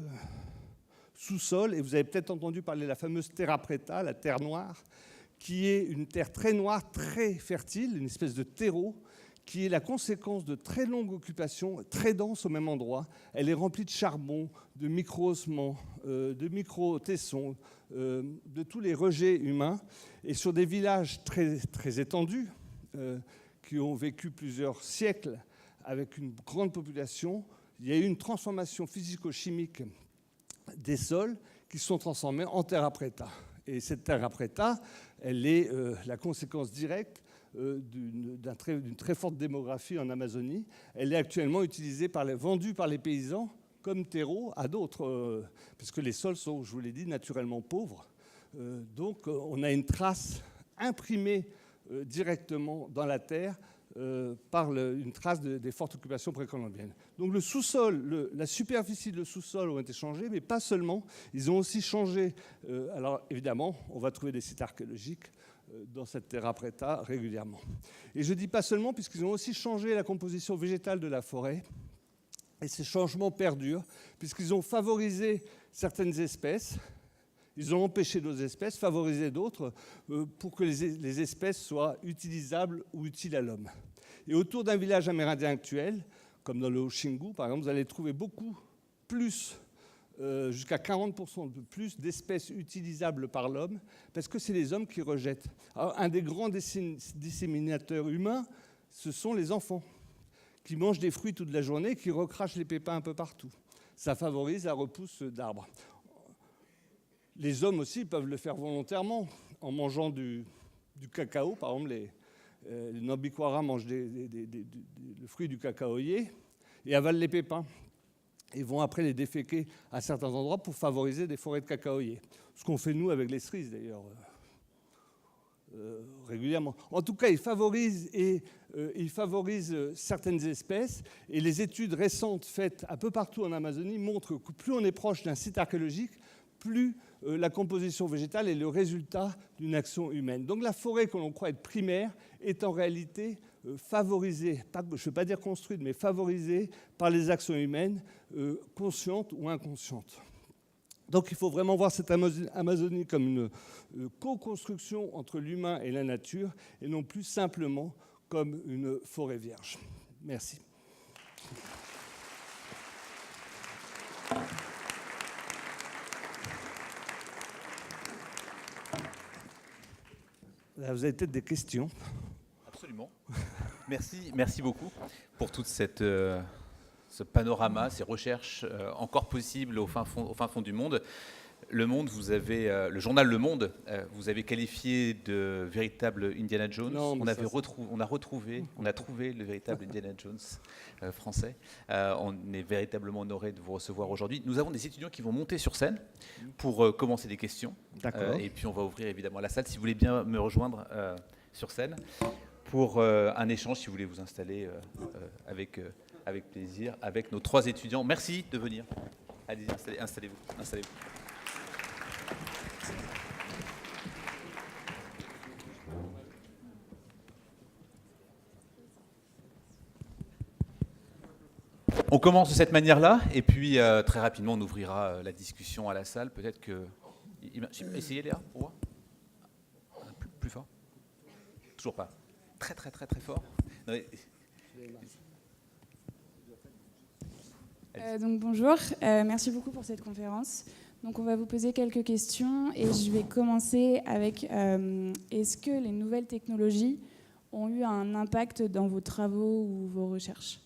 sous-sol. Et vous avez peut-être entendu parler de la fameuse terra preta, la terre noire, qui est une terre très noire, très fertile, une espèce de terreau, qui est la conséquence de très longues occupations, très denses au même endroit. Elle est remplie de charbon, de micro-ossements, de micro-tessons, de tous les rejets humains. Et sur des villages très, très étendus, qui ont vécu plusieurs siècles avec une grande population, il y a eu une transformation physico-chimique des sols qui sont transformés en terra preta. Et cette terra preta, elle est la conséquence directe d'une très forte démographie en Amazonie. Elle est actuellement utilisée vendue par les paysans comme terreau à d'autres, puisque les sols sont, je vous l'ai dit, naturellement pauvres. Donc on a une trace imprimée directement dans la terre par une trace des fortes occupations précolombiennes. Donc le sous-sol, la superficie de le sous-sol ont été changées, mais pas seulement. Ils ont aussi changé. Alors évidemment, on va trouver des sites archéologiques dans cette terra preta régulièrement. Et je dis pas seulement, puisqu'ils ont aussi changé la composition végétale de la forêt. Et ces changements perdurent, puisqu'ils ont favorisé certaines espèces. Ils ont empêché d'autres espèces, favorisé d'autres, pour que les espèces soient utilisables ou utiles à l'homme. Et autour d'un village amérindien actuel, comme dans le Haut-Xingu, par exemple, vous allez trouver beaucoup plus, jusqu'à 40% de plus d'espèces utilisables par l'homme, parce que c'est les hommes qui rejettent. Alors, un des grands disséminateurs humains, ce sont les enfants, qui mangent des fruits toute la journée, qui recrachent les pépins un peu partout. Ça favorise la repousse d'arbres. Les hommes aussi peuvent le faire volontairement en mangeant du cacao. Par exemple, les Nambikwara mangent le fruit du cacaoyer et avalent les pépins. Et vont après les déféquer à certains endroits pour favoriser des forêts de cacaoyer. Ce qu'on fait nous avec les cerises d'ailleurs, régulièrement. En tout cas, ils favorisent certaines espèces. Et les études récentes faites un peu partout en Amazonie montrent que plus on est proche d'un site archéologique, plus la composition végétale est le résultat d'une action humaine. Donc la forêt que l'on croit être primaire est en réalité favorisée, je ne veux pas dire construite, mais favorisée par les actions humaines, conscientes ou inconscientes. Donc il faut vraiment voir cette Amazonie comme une co-construction entre l'humain et la nature, et non plus simplement comme une forêt vierge. Merci. Là, vous avez peut-être des questions. Absolument. Merci beaucoup pour toute ce panorama, ces recherches encore possibles au fin fond du monde. Le journal Le Monde, vous avez qualifié de véritable Indiana Jones. Non, on a trouvé le véritable Indiana Jones français. On est véritablement honoré de vous recevoir aujourd'hui. Nous avons des étudiants qui vont monter sur scène pour commencer des questions. D'accord. Et puis on va ouvrir évidemment la salle. Si vous voulez bien me rejoindre sur scène pour un échange, si vous voulez vous installer avec plaisir, avec nos 3 étudiants. Merci de venir. Allez-y, installez-vous. On commence de cette manière-là, et puis très rapidement, on ouvrira la discussion à la salle. Peut-être que... Essayez, Léa, pour voir. Plus fort. Toujours pas. Très fort. Non, mais... Donc bonjour, merci beaucoup pour cette conférence. Donc on va vous poser quelques questions et je vais commencer avec est-ce que les nouvelles technologies ont eu un impact dans vos travaux ou vos recherches ?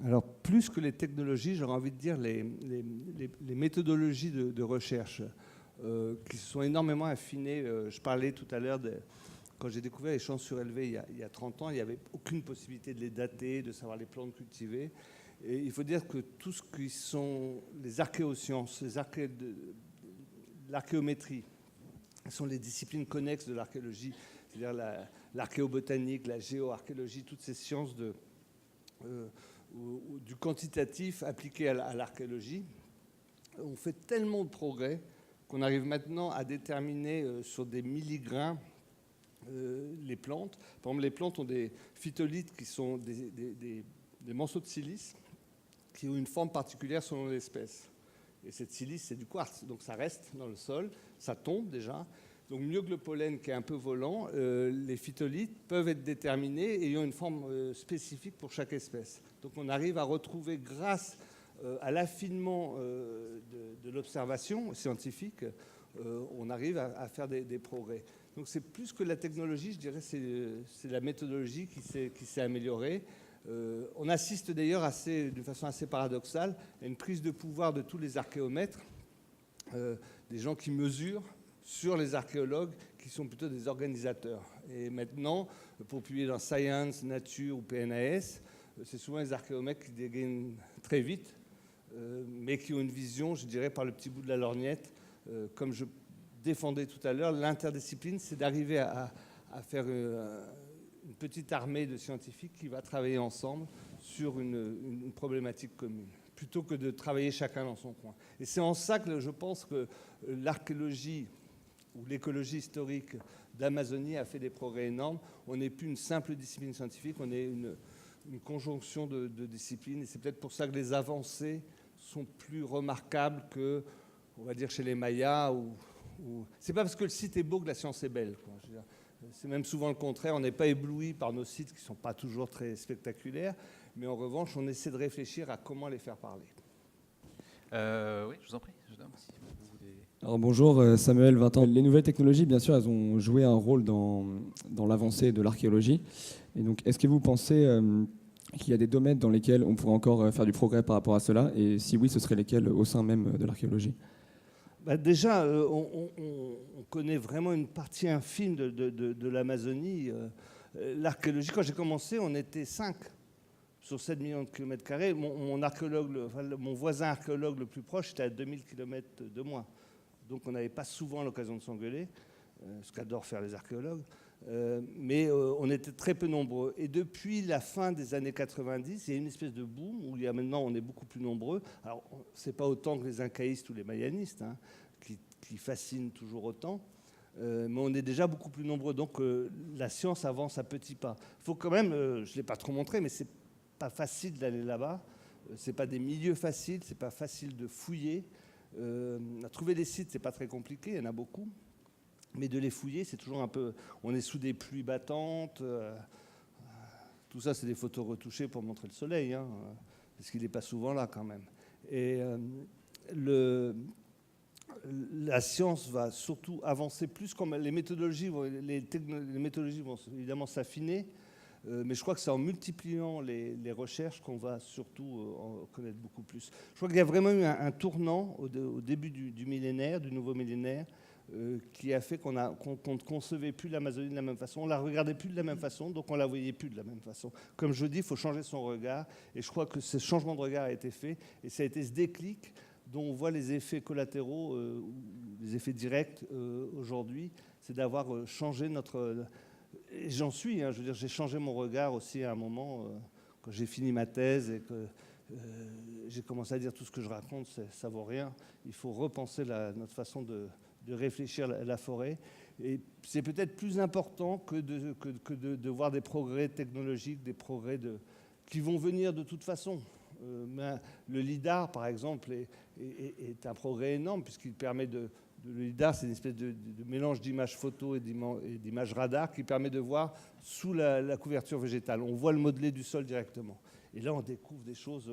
Alors, plus que les technologies, j'aurais envie de dire les méthodologies de recherche qui se sont énormément affinées. Je parlais tout à l'heure, quand j'ai découvert les champs surélevés il y a 30 ans, il n'y avait aucune possibilité de les dater, de savoir les plantes cultivées. Et il faut dire que tout ce qui sont les archéosciences, l'archéométrie, sont les disciplines connexes de l'archéologie, c'est-à-dire l'archéobotanique, la géoarchéologie, toutes ces sciences du quantitatif appliqué à l'archéologie. On fait tellement de progrès qu'on arrive maintenant à déterminer sur des milligrains les plantes. Par exemple, les plantes ont des phytolithes qui sont des morceaux de silice qui ont une forme particulière selon l'espèce. Et cette silice, c'est du quartz, donc ça reste dans le sol, ça tombe déjà. Donc mieux que le pollen qui est un peu volant, les phytolithes peuvent être déterminés ayant une forme spécifique pour chaque espèce. Donc on arrive à retrouver, grâce à l'affinement de l'observation scientifique, on arrive à faire des progrès. Donc c'est plus que la technologie, je dirais, c'est la méthodologie qui s'est améliorée. On assiste d'ailleurs d'une façon assez paradoxale à une prise de pouvoir de tous les archéomètres, des gens qui mesurent sur les archéologues qui sont plutôt des organisateurs. Et maintenant, pour publier dans Science, Nature ou PNAS, c'est souvent les archéomètres qui dégainent très vite, mais qui ont une vision, je dirais, par le petit bout de la lorgnette. Comme je défendais tout à l'heure, l'interdiscipline, c'est d'arriver à faire une petite armée de scientifiques qui va travailler ensemble sur une problématique commune, plutôt que de travailler chacun dans son coin. Et c'est en ça que je pense que l'archéologie ou l'écologie historique d'Amazonie a fait des progrès énormes. On n'est plus une simple discipline scientifique, on est une conjonction de disciplines. Et c'est peut-être pour ça que les avancées sont plus remarquables que, on va dire, chez les Mayas. C'est pas parce que le site est beau que la science est belle, quoi. Je veux dire, c'est même souvent le contraire. On n'est pas ébloui par nos sites qui ne sont pas toujours très spectaculaires, mais en revanche, on essaie de réfléchir à comment les faire parler. Oui, je vous en prie. Alors bonjour, Samuel, 20 ans. Les nouvelles technologies, bien sûr, elles ont joué un rôle dans l'avancée de l'archéologie. Et donc, est-ce que vous pensez qu'il y a des domaines dans lesquels on pourrait encore faire du progrès par rapport à cela? Et si oui, ce seraient lesquels au sein même de l'archéologie? Déjà, on connaît vraiment une partie infime de l'Amazonie. L'archéologie, quand j'ai commencé, on était 5 sur 7 millions de kilomètres carrés. Mon voisin archéologue le plus proche était à 2000 kilomètres de moi. Donc on n'avait pas souvent l'occasion de s'engueuler, ce qu'adorent faire les archéologues. Mais on était très peu nombreux. Et depuis la fin des années 90, il y a une espèce de boom où maintenant on est beaucoup plus nombreux. Alors, ce n'est pas autant que les incaïstes ou les mayanistes, hein, qui fascinent toujours autant, mais on est déjà beaucoup plus nombreux. Donc la science avance à petits pas. Il faut quand même, je ne l'ai pas trop montré, mais ce n'est pas facile d'aller là-bas. Ce n'est pas des milieux faciles, ce n'est pas facile de fouiller. Trouver des sites, ce n'est pas très compliqué, il y en a beaucoup. Mais de les fouiller, c'est toujours un peu... On est sous des pluies battantes. Tout ça, c'est des photos retouchées pour montrer le soleil, hein, parce qu'il n'est pas souvent là quand même. Et la science va surtout avancer plus. Comme les méthodologies vont évidemment s'affiner, mais je crois que c'est en multipliant les recherches qu'on va surtout en connaître beaucoup plus. Je crois qu'il y a vraiment eu un tournant au début du millénaire, du nouveau millénaire, qui a fait qu'on ne concevait plus l'Amazonie de la même façon, on ne la regardait plus de la même façon, donc on ne la voyait plus de la même façon. Comme je dis, il faut changer son regard, et je crois que ce changement de regard a été fait, et ça a été ce déclic dont on voit les effets collatéraux, les effets directs aujourd'hui, c'est d'avoir changé notre... Et j'en suis, hein, je veux dire, j'ai changé mon regard aussi à un moment, quand j'ai fini ma thèse et que j'ai commencé à dire tout ce que je raconte, ça ne vaut rien. Il faut repenser notre façon de réfléchir la forêt. Et c'est peut-être plus important que de voir des progrès technologiques, des progrès qui vont venir de toute façon. Le LIDAR, par exemple, est un progrès énorme puisqu'il permet le LIDAR, c'est une espèce de mélange d'images photo et d'images radar qui permet de voir sous la couverture végétale. On voit le modelé du sol directement. Et là, on découvre des choses.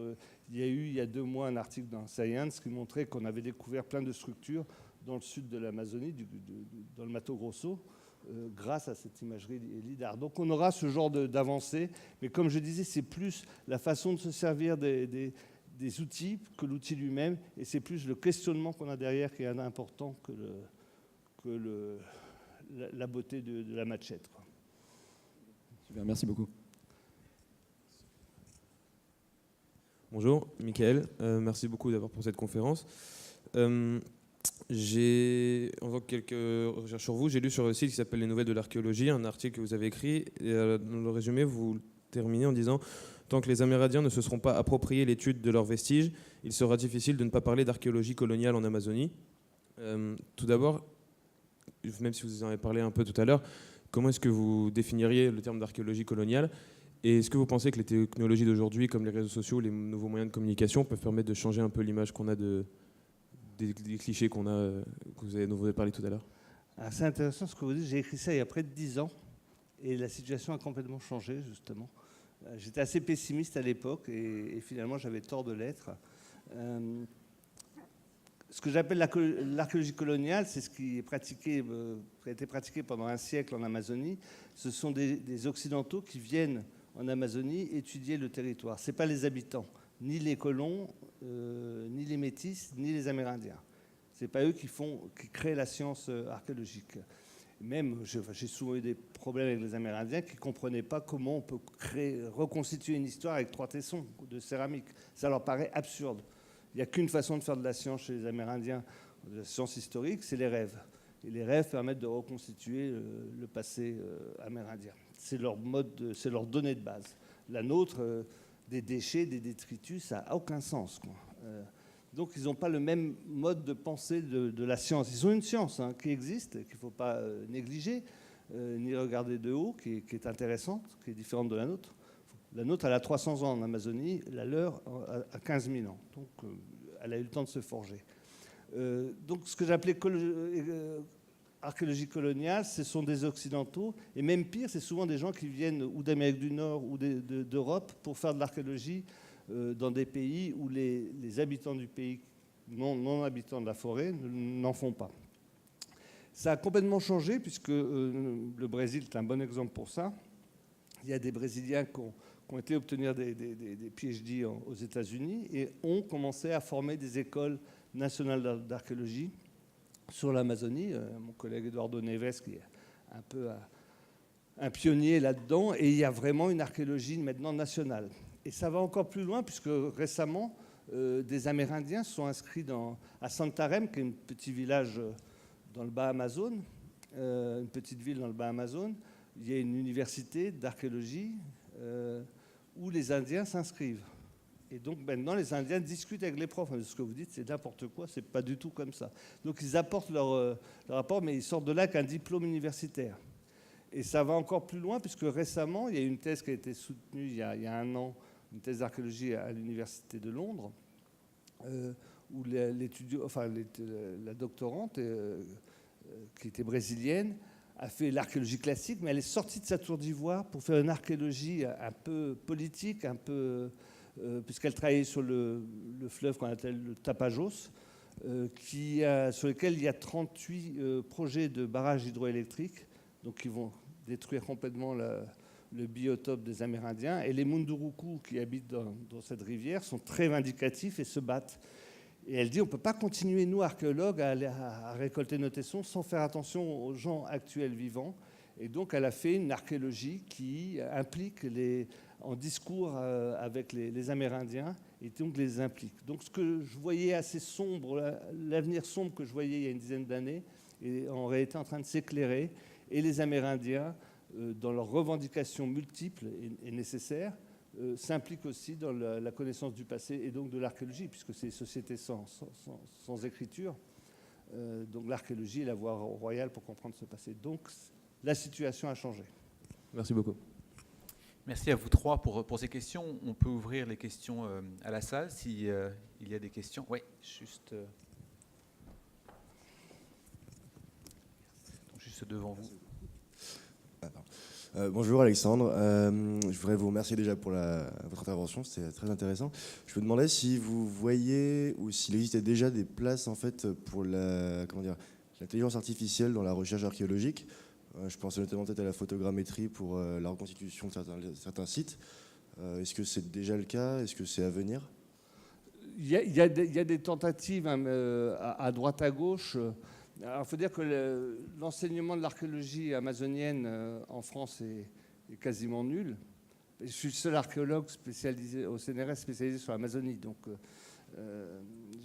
Il y a 2 mois, un article dans Science qui montrait qu'on avait découvert plein de structures dans le sud de l'Amazonie, dans le Mato Grosso, grâce à cette imagerie LIDAR. Donc on aura ce genre d'avancée, mais comme je disais, c'est plus la façon de se servir des outils que l'outil lui-même, et c'est plus le questionnement qu'on a derrière qui est important que la beauté de la machette, quoi. Super, merci beaucoup. Bonjour, Michael. Merci beaucoup d'avoir pour cette conférence. J'ai, en faisant quelques recherches sur vous, j'ai lu sur le site qui s'appelle Les Nouvelles de l'Archéologie, un article que vous avez écrit. Et dans le résumé, vous terminez en disant « Tant que les Amérindiens ne se seront pas appropriés l'étude de leurs vestiges, il sera difficile de ne pas parler d'archéologie coloniale en Amazonie. » Tout d'abord, même si vous en avez parlé un peu tout à l'heure, comment est-ce que vous définiriez le terme d'archéologie coloniale? Et est-ce que vous pensez que les technologies d'aujourd'hui, comme les réseaux sociaux, les nouveaux moyens de communication, peuvent permettre de changer un peu l'image qu'on a des clichés dont vous avez parlé tout à l'heure? C'est intéressant ce que vous dites. J'ai écrit ça il y a près de 10 ans et la situation a complètement changé, justement. J'étais assez pessimiste à l'époque et finalement j'avais tort de l'être. Ce que j'appelle l'archéologie coloniale, c'est ce qui a été pratiqué pendant un siècle en Amazonie. Ce sont des Occidentaux qui viennent en Amazonie étudier le territoire. Ce n'est pas les habitants, ni les colons, ni les métis, ni les Amérindiens. Ce n'est pas eux qui créent la science archéologique. Même, j'ai souvent eu des problèmes avec les Amérindiens qui ne comprenaient pas comment on peut reconstituer une histoire avec 3 tessons de céramique. Ça leur paraît absurde. Il n'y a qu'une façon de faire de la science chez les Amérindiens, de la science historique, c'est les rêves. Et les rêves permettent de reconstituer le passé amérindien. c'est leur c'est leur donnée de base. La nôtre, des déchets, des détritus, ça n'a aucun sens, quoi. Donc ils n'ont pas le même mode de pensée de la science. Ils ont une science qui existe, qu'il ne faut pas négliger, ni regarder de haut, qui est intéressante, qui est différente de la nôtre. La nôtre, elle a 300 ans en Amazonie, la leur a 15 000 ans. Donc elle a eu le temps de se forger. Donc ce que j'appelais archéologie coloniale, ce sont des Occidentaux, et même pire, c'est souvent des gens qui viennent ou d'Amérique du Nord ou d'Europe pour faire de l'archéologie dans des pays où les habitants du pays, non habitants de la forêt, n'en font pas. Ça a complètement changé, puisque le Brésil est un bon exemple pour ça. Il y a des Brésiliens qui ont été obtenir des PhD aux États-Unis et ont commencé à former des écoles nationales d'archéologie sur l'Amazonie. Mon collègue Eduardo Neves, qui est un peu un pionnier là-dedans, et il y a vraiment une archéologie maintenant nationale. Et ça va encore plus loin, puisque récemment, des Amérindiens se sont inscrits à Santarém, qui est un petit village dans le bas Amazone, une petite ville dans le bas Amazone. Il y a une université d'archéologie où les Indiens s'inscrivent. Et donc maintenant, les Indiens discutent avec les profs. Ce que vous dites, c'est n'importe quoi, c'est pas du tout comme ça. Donc ils apportent leur rapport, mais ils sortent de là avec un diplôme universitaire. Et ça va encore plus loin, puisque récemment, il y a une thèse qui a été soutenue il y a 1 an, une thèse d'archéologie à l'Université de Londres, où la doctorante, qui était brésilienne, a fait l'archéologie classique, mais elle est sortie de sa tour d'ivoire pour faire une archéologie un peu politique, puisqu'elle travaillait sur le fleuve qu'on appelle le Tapajós, sur lequel il y a 38 projets de barrages hydroélectriques, donc qui vont détruire complètement le biotope des Amérindiens. Et les Munduruku qui habitent dans cette rivière sont très vindicatifs et se battent. Et elle dit, on ne peut pas continuer, nous, archéologues, à récolter nos tessons sans faire attention aux gens actuels vivants. Et donc, elle a fait une archéologie qui implique en discours avec les Amérindiens, et donc les implique. Donc, ce que je voyais assez sombre, l'avenir sombre que je voyais il y a une dizaine d'années, est en réalité en train de s'éclairer. Et les Amérindiens, dans leurs revendications multiples et nécessaires, s'impliquent aussi dans la connaissance du passé et donc de l'archéologie, puisque c'est des sociétés sans écriture. Donc l'archéologie est la voie royale pour comprendre ce passé. Donc la situation a changé. Merci beaucoup. Merci à vous trois pour ces questions. On peut ouvrir les questions à la salle s'il y a des questions. Oui, juste devant vous. Bonjour Alexandre, je voudrais vous remercier déjà pour votre intervention, c'était très intéressant. Je me demandais si vous voyez ou s'il existait déjà des places en fait pour l'intelligence artificielle dans la recherche archéologique. Je pense notamment peut-être à la photogrammétrie pour la reconstitution de certains sites. Est-ce que c'est déjà le cas? Est-ce que c'est à venir? Il y a des tentatives à droite à gauche. Alors, il faut dire que l'enseignement de l'archéologie amazonienne en France est quasiment nul. Je suis le seul archéologue spécialisé au CNRS spécialisé sur l'Amazonie, donc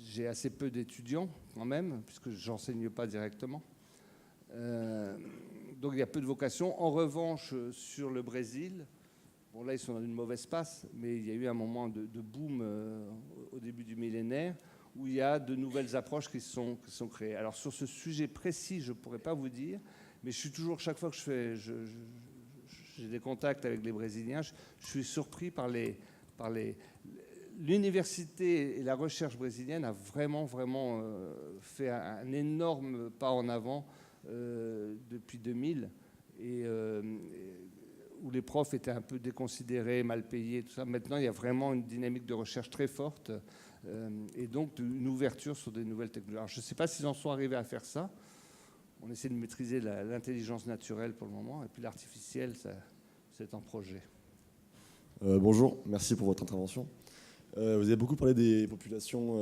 j'ai assez peu d'étudiants quand même, puisque je n'enseigne pas directement. Donc il y a peu de vocations. En revanche, sur le Brésil, bon là ils sont dans une mauvaise passe, mais il y a eu un moment de boom au début du millénaire, où il y a de nouvelles approches qui sont créées. Alors sur ce sujet précis, je ne pourrais pas vous dire, mais je suis toujours, chaque fois que j'ai des contacts avec les Brésiliens, je suis surpris par l'université et la recherche brésilienne a vraiment fait un énorme pas en avant depuis 2000, où les profs étaient un peu déconsidérés, mal payés, tout ça. Maintenant, il y a vraiment une dynamique de recherche très forte. Et donc une ouverture sur des nouvelles technologies. Alors, je ne sais pas s'ils en sont arrivés à faire ça. On essaie de maîtriser l'intelligence naturelle pour le moment, et puis l'artificiel, c'est un projet. Bonjour, merci pour votre intervention. Vous avez beaucoup parlé des populations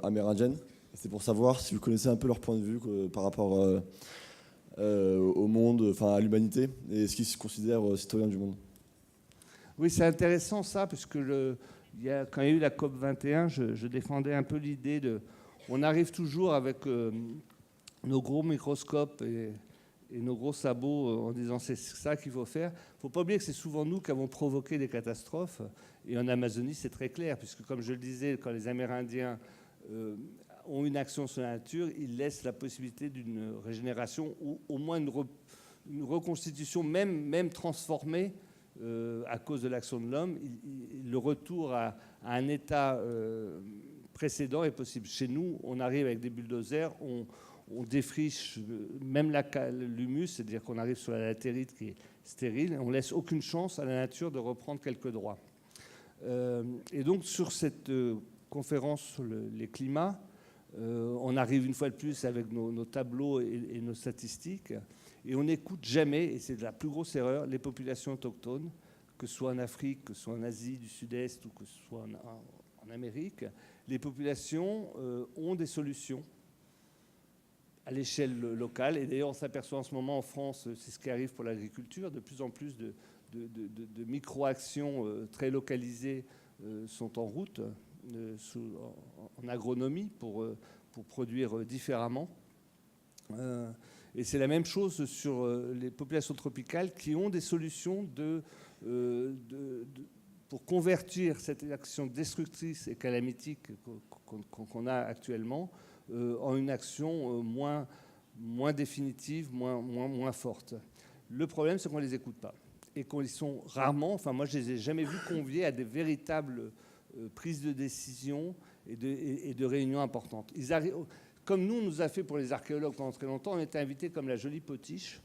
amérindiennes. C'est pour savoir si vous connaissez un peu leur point de vue par rapport au monde, enfin à l'humanité, et est-ce qu'ils se considèrent citoyens du monde? Oui, c'est intéressant ça, puisque quand il y a eu la COP 21, je défendais un peu l'idée on arrive toujours avec nos gros microscopes et nos gros sabots en disant c'est ça qu'il faut faire. Il ne faut pas oublier que c'est souvent nous qui avons provoqué des catastrophes. Et en Amazonie, c'est très clair, puisque comme je le disais, quand les Amérindiens ont une action sur la nature, ils laissent la possibilité d'une régénération ou au moins une reconstitution, même transformée à cause de l'action de l'homme. Le retour à un état précédent est possible. Chez nous, on arrive avec des bulldozers, on défriche même l'humus, c'est-à-dire qu'on arrive sur la latérite qui est stérile, et on ne laisse aucune chance à la nature de reprendre quelques droits. Et donc sur cette conférence sur les climats, on arrive une fois de plus avec nos tableaux et nos statistiques, et on n'écoute jamais, et c'est la plus grosse erreur, les populations autochtones, que ce soit en Afrique, que ce soit en Asie du Sud-Est ou que ce soit en Amérique. Les populations ont des solutions à l'échelle locale. Et d'ailleurs, on s'aperçoit en ce moment en France, c'est ce qui arrive pour l'agriculture, de plus en plus de micro-actions très localisées sont en route en agronomie pour produire différemment. Et c'est la même chose sur les populations tropicales qui ont des solutions pour convertir cette action destructrice et calamitique qu'on a actuellement en une action moins définitive, moins forte. Le problème, c'est qu'on ne les écoute pas. Et qu'ils sont rarement, enfin moi je ne les ai jamais vus conviés à des véritables prises de décision et de réunions importantes. Ils arrivent, comme nous a fait pour les archéologues pendant très longtemps, on était invités comme la jolie potiche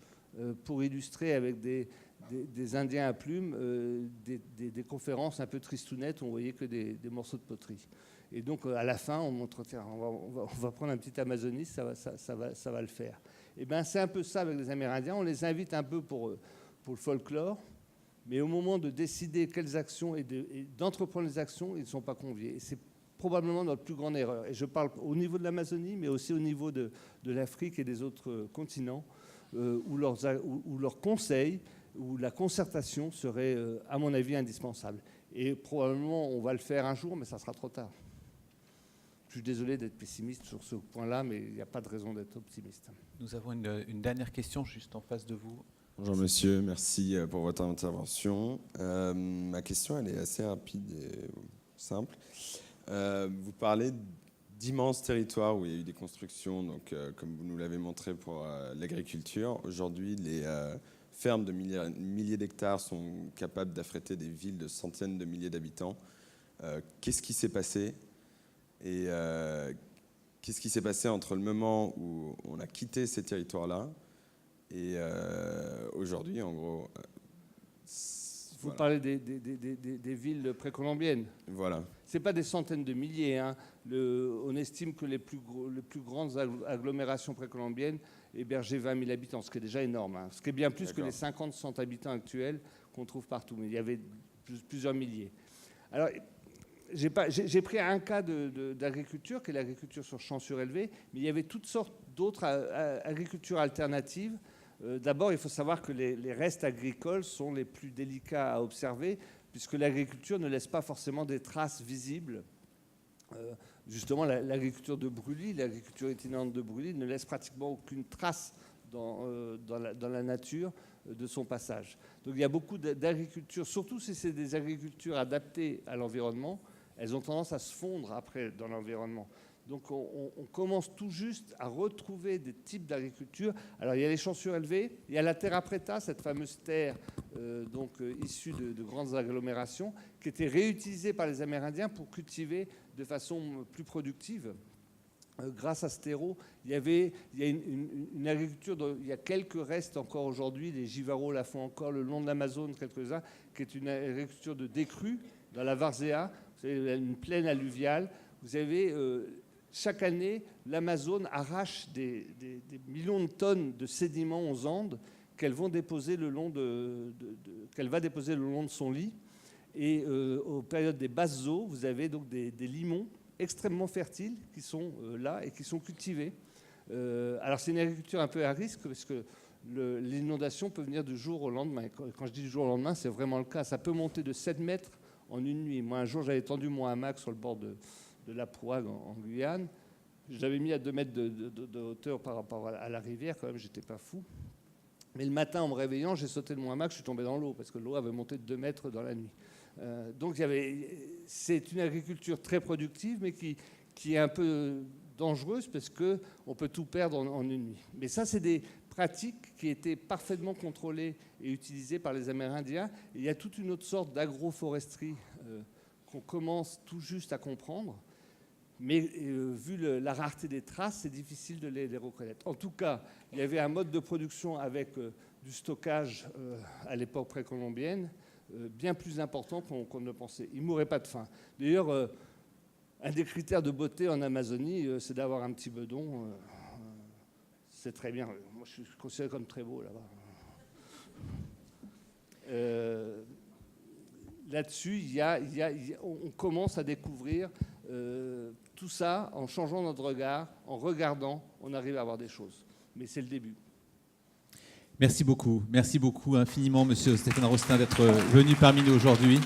pour illustrer avec des Indiens à plumes des conférences un peu tristounettes où on voyait que des morceaux de poterie. Et donc à la fin, on montre, tiens, on va prendre un petit amazoniste, ça va le faire. Et bien c'est un peu ça avec les Amérindiens, on les invite un peu pour le folklore, mais au moment de décider quelles actions et d'entreprendre les actions, ils ne sont pas conviés. Et c'est probablement notre plus grande erreur. Et je parle au niveau de l'Amazonie, mais aussi au niveau de l'Afrique et des autres continents, où leurs conseils, où la concertation serait, à mon avis, indispensable. Et probablement, on va le faire un jour, mais ça sera trop tard. Je suis désolé d'être pessimiste sur ce point-là, mais il n'y a pas de raison d'être optimiste. Nous avons une dernière question juste en face de vous. Bonjour monsieur, merci pour votre intervention. Ma question, elle est assez rapide et simple. Vous parlez d'immenses territoires où il y a eu des constructions, donc, comme vous nous l'avez montré pour l'agriculture. Aujourd'hui, les fermes de milliers d'hectares sont capables d'affréter des villes de centaines de milliers d'habitants. Qu'est-ce qui s'est passé ? Et qu'est-ce qui s'est passé entre le moment où on a quitté ces territoires-là et aujourd'hui, en gros... Vous parlez des villes précolombiennes. Voilà. Ce n'est pas des centaines de milliers. Hein. On estime que les plus grandes agglomérations précolombiennes hébergeaient 20 000 habitants, ce qui est déjà énorme. Hein. Ce qui est bien plus que les 50-100 habitants actuels qu'on trouve partout. Mais il y avait plusieurs milliers. Alors, j'ai pris un cas d'agriculture, qui est l'agriculture sur champs surélevés, mais il y avait toutes sortes d'autres agricultures alternatives. D'abord, il faut savoir que les restes agricoles sont les plus délicats à observer, puisque l'agriculture ne laisse pas forcément des traces visibles. Justement, l'agriculture de brûlis, l'agriculture itinérante de brûlis ne laisse pratiquement aucune trace dans la nature de son passage. Donc il y a beaucoup d'agriculture, surtout si c'est des agricultures adaptées à l'environnement, elles ont tendance à se fondre après dans l'environnement. Donc on commence tout juste à retrouver des types d'agriculture. Alors il y a les champs surélevés, il y a la terra preta, cette fameuse terre issue de grandes agglomérations, qui était réutilisée par les Amérindiens pour cultiver de façon plus productive. Grâce à ce terreau, il y a une agriculture, il y a quelques restes encore aujourd'hui, les Jivaros la font encore le long de l'Amazone, quelques-uns, qui est une agriculture de décrue dans la Várzea, vous avez une plaine alluviale. Vous avez chaque année, l'Amazone arrache des millions de tonnes de sédiments aux Andes qu'elle va déposer le long de son lit. Et aux périodes des basses eaux, vous avez donc des limons extrêmement fertiles qui sont là et qui sont cultivés. Alors c'est une agriculture un peu à risque parce que l'inondation peut venir du jour au lendemain. Quand je dis du jour au lendemain, c'est vraiment le cas. Ça peut monter de 7 mètres en une nuit. Moi, un jour, j'avais tendu mon hamac sur le bord de la Prouague en Guyane. Je l'avais mis à 2 mètres de hauteur par rapport à la rivière, quand même, j'étais pas fou. Mais le matin, en me réveillant, j'ai sauté de mon hamac, je suis tombé dans l'eau, parce que l'eau avait monté de 2 mètres dans la nuit. Donc c'est une agriculture très productive, mais qui est un peu dangereuse, parce qu'on peut tout perdre en une nuit. Mais ça, c'est des pratiques qui étaient parfaitement contrôlées et utilisées par les Amérindiens. Et il y a toute une autre sorte d'agroforesterie qu'on commence tout juste à comprendre. Mais vu la rareté des traces, c'est difficile de les reconnaître. En tout cas, il y avait un mode de production avec du stockage à l'époque précolombienne bien plus important qu'on ne le pensait. Ils ne mouraient pas de faim. D'ailleurs, un des critères de beauté en Amazonie, c'est d'avoir un petit bedon. C'est très bien. Moi, je suis considéré comme très beau là-bas. Là-dessus, on commence à découvrir tout ça en changeant notre regard, en regardant, on arrive à voir des choses. Mais c'est le début. Merci beaucoup infiniment, monsieur Stéphane Rostin, d'être venu parmi nous aujourd'hui.